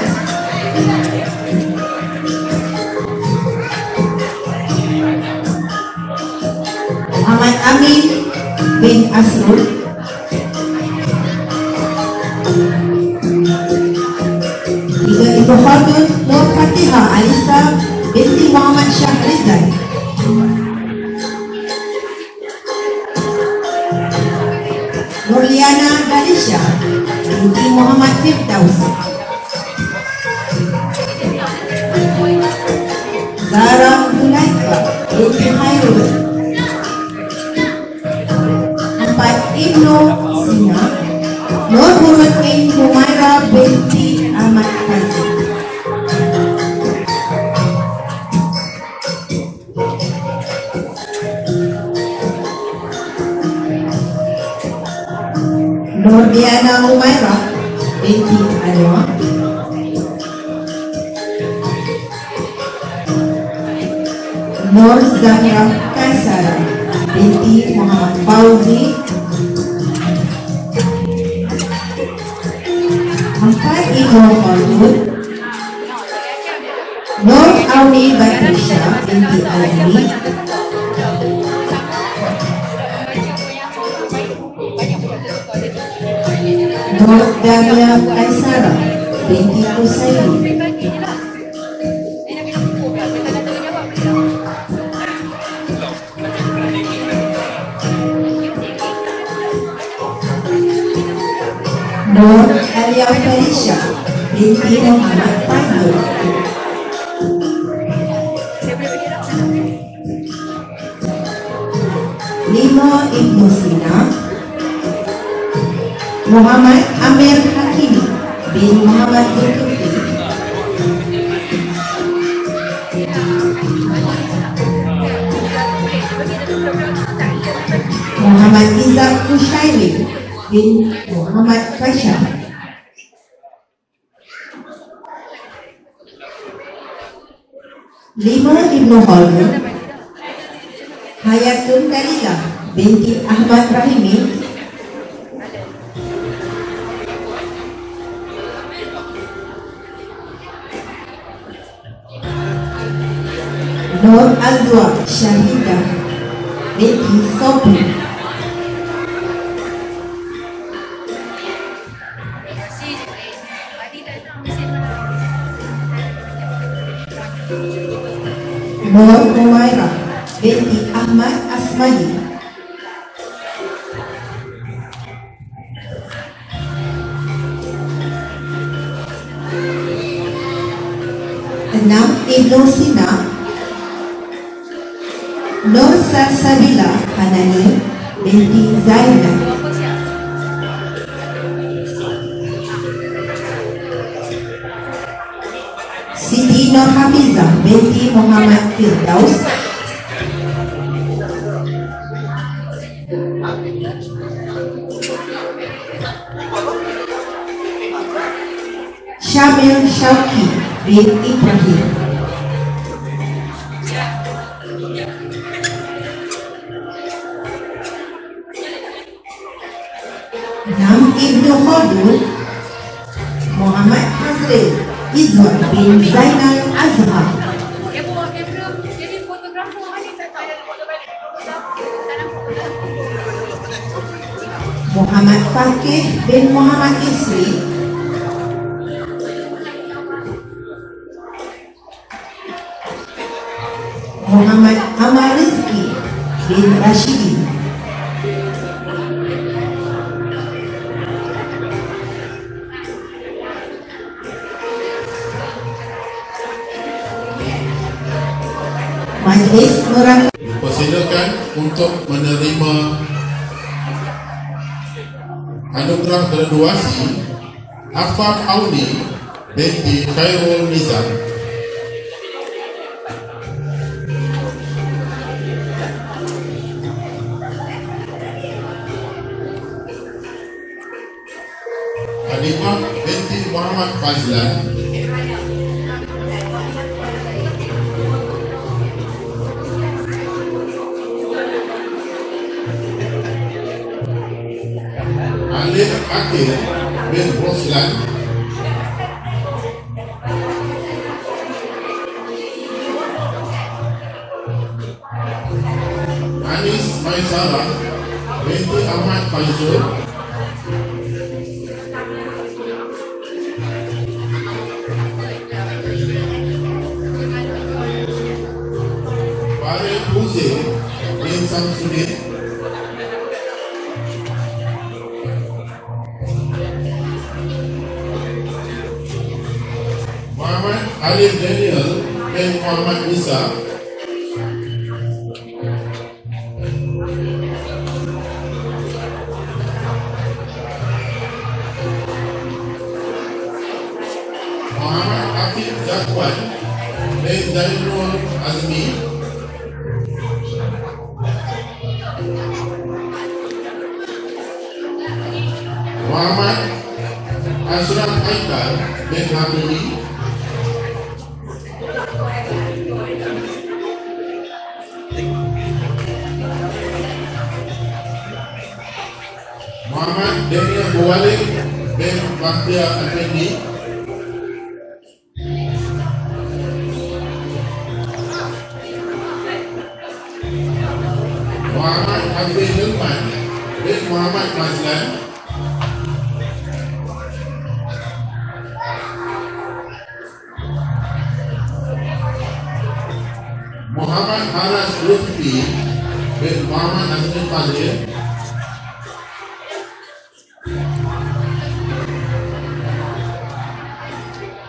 Muhammad Amin bin Asrul. 3 Ibnu Khaldun Nur Fatihah Alisa binti Muhammad Syahrizal. Nurliana Dalisha binti Muhammad Firdaus. Zara Zulaika binti Khairul. 4 Ibnu Sina Nur Huruddin Humaira binti Ahmad Fazil. Nur Diana Humaira binti Anwar. Nur Zahra Kaisara binti Muhammad Fauzi. 4 Ibnu Khaldun Nur Auni Batrisha binti Azmi. Nur Damia Kaisara binti Kusairi. Nur Alia Felicia binti Muhammad Fadil. Lima Ibnu Sina Muhammad Amir Hakim bin Muhammad Zulkifli. Muhammad Izzat Kushairi bin Muhammad Fashah. 5 Ibnu Khaldun Hayatun Dalila binti Ahmad Rahimi. Nur Azwa Syahidah binti Sobri. Nur Humairah binti Ahmad Asmadi. Enam Ibnu Sina Nur Salsabila Hanani binti Zainab. Siti Siti Nur Hafizah binti Muhammad Firdaus. Syamil Syauki bin Ibrahim. Enam, Ibnu Khaldun Muhammad Hazril Izwan bin Zainal Azhar. Muhammad Fakih bin Muhammad Isri. Muhammad Amal Rizki bin Rashidi. Majlis merangkap. Dipersilakan untuk menerima anugerah graduasi Afaf Auni binti Khairul Nizam. Halimah binti Muhammad Fazlan. Alif Akil bin Roslan. Anis Maisarah binti Ahmad Faizul. Farid Husin bin Samsudin. Muhammad Alif Daniel bin Muhammad Isa. Muhammad Afif Zakwan bin Zainul Azmi. Muhammad Ashraf Haikal bin Hamidi. Muhammad Daniel Buwalik bin Bakhtiar Effendi. Muhammad Hafiz Hilman bin Muhammad Mazlan. Muhammad Haras Lutfi bin Muhammad Nasir Fadil.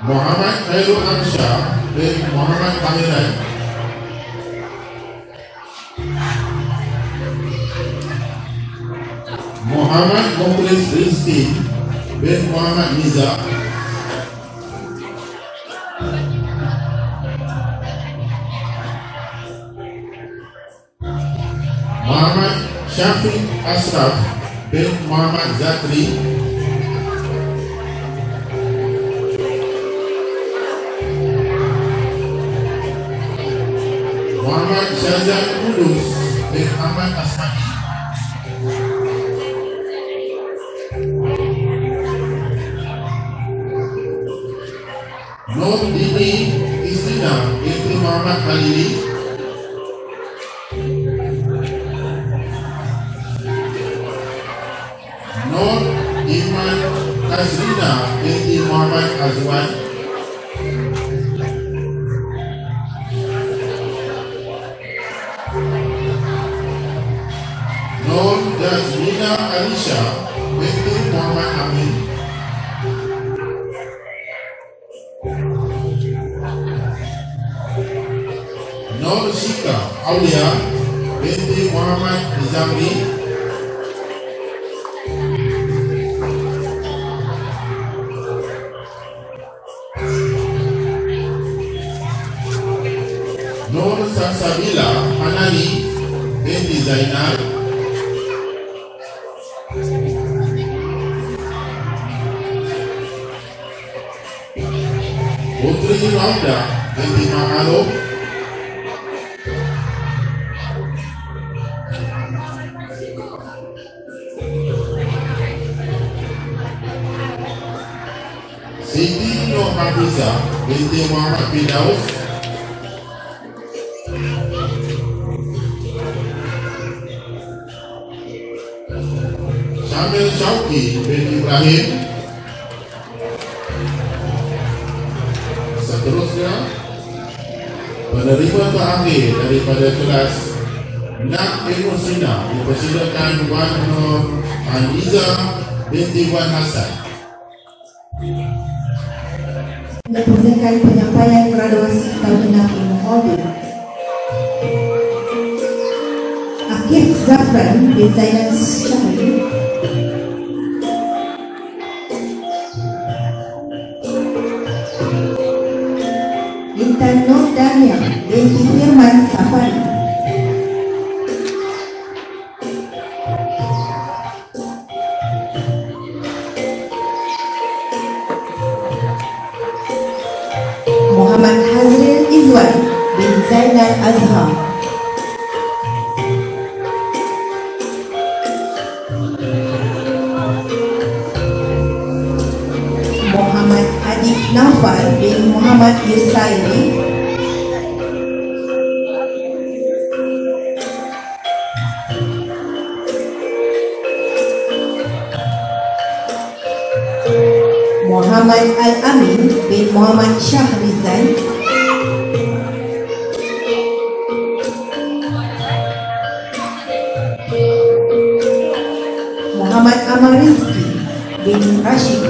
Muhammad Khairul Amsyah bin Muhammad Tahiran. Muhammad Mukhlis Rizki bin Muhammad Niza. Muhammad Syafiq Ashraf bin Muhammad Zakri. Muhammad Syazan Kudus bin Ahmad Asmani. Nur Dini Istina binti Muhammad Khalili. Nur Iman Azrina binti Muhammad Azwan. Nur Jasmina Alisha binti Muhammad Amin. Nur Shika Aulia binti Muhammad Nizami. Salsabila Hanani binti Zainal, Putri Rauda binti Ma'aruf, Siti Nur Hafizah binti Muhammad bin Daus, Syamil Syauqi bin Ibrahim. Seterusnya, penerima terakhir daripada kelas Nak Ibn Sina dipersilakan Wan Nur Aniza binti Wan Hasan. Memperkenalkan penyampaian graduasi tahun 6 Ilmu Holding. Akif Zafran bin Zainal Syahri, Intan Nur Dania binti Firman Safari, Muhammad Hazril Izwan bin Zainal Azhar, Muhammad Adib Naufal bin Muhammad Yusairi, Muhammad Al-Amin bin Muhammad Syahrizal, Muhammad Amal Rizki bin Rashid,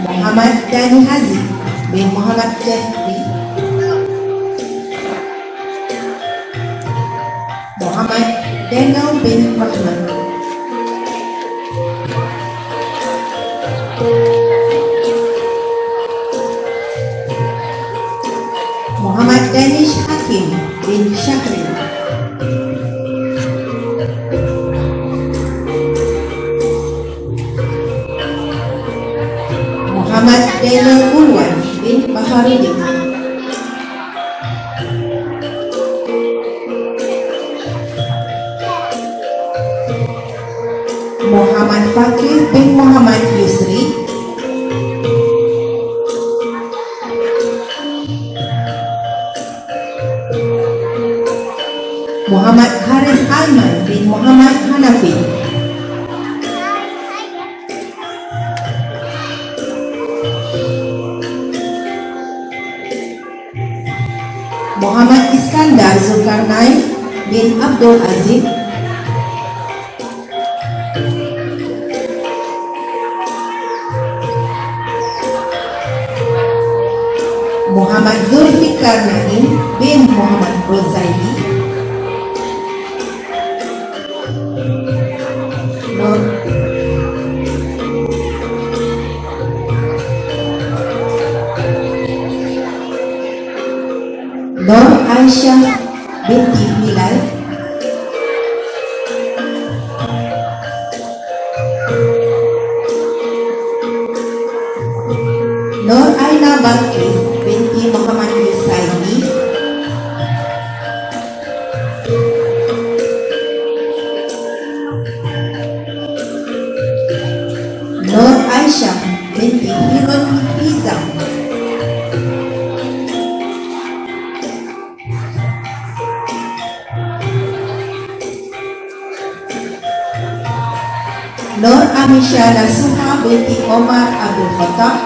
Muhammad Dani Haziq bin Muhammad Jeffrey, Muhammad Daniel bin Rahman, Muhammad Danish Hakim bin Syahrin, Muhammad Daniel Ulwan bin Baharudin, Muhammad Fakir bin Muhammad Yusri, Muhammad Haris Alman bin Muhammad Hanafi, Muhammad Iskandar Zulkarnain bin Abdul Aziz, Muhammad Zulfikar Naim bin Muhammad Rozaidi, Nur Aisyah binti Bilal, Nur Aina Balkis binti Muhammad Yusaini, Nur Aisyah binti Hirun Hizam, Nur Amisha Nasuha binti Omar Abdul Khattab,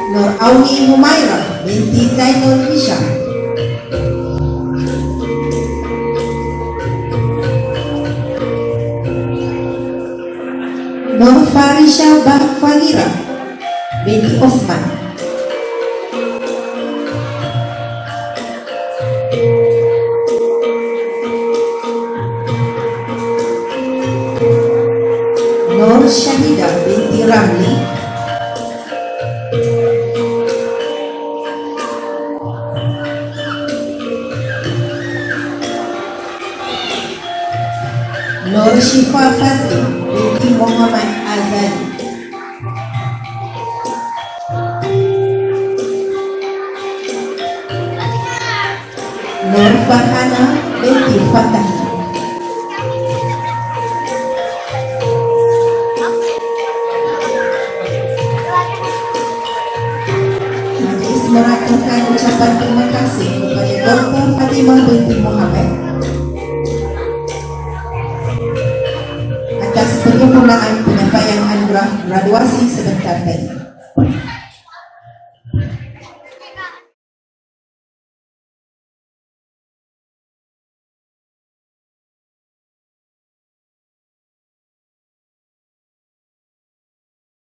Nur Auni Humairah binti Zainul Hisham, Nur Farisha Fagira binti Osman, Nur Syifa Fazli binti Muhammad Azali. Nur Farhana binti Fatah. Majlis merakamkan ucapan terima kasih kepada Dr. Fatimah binti Muhammad atas penyempurnaan penyampaian anugerah graduasi sebentar tadi.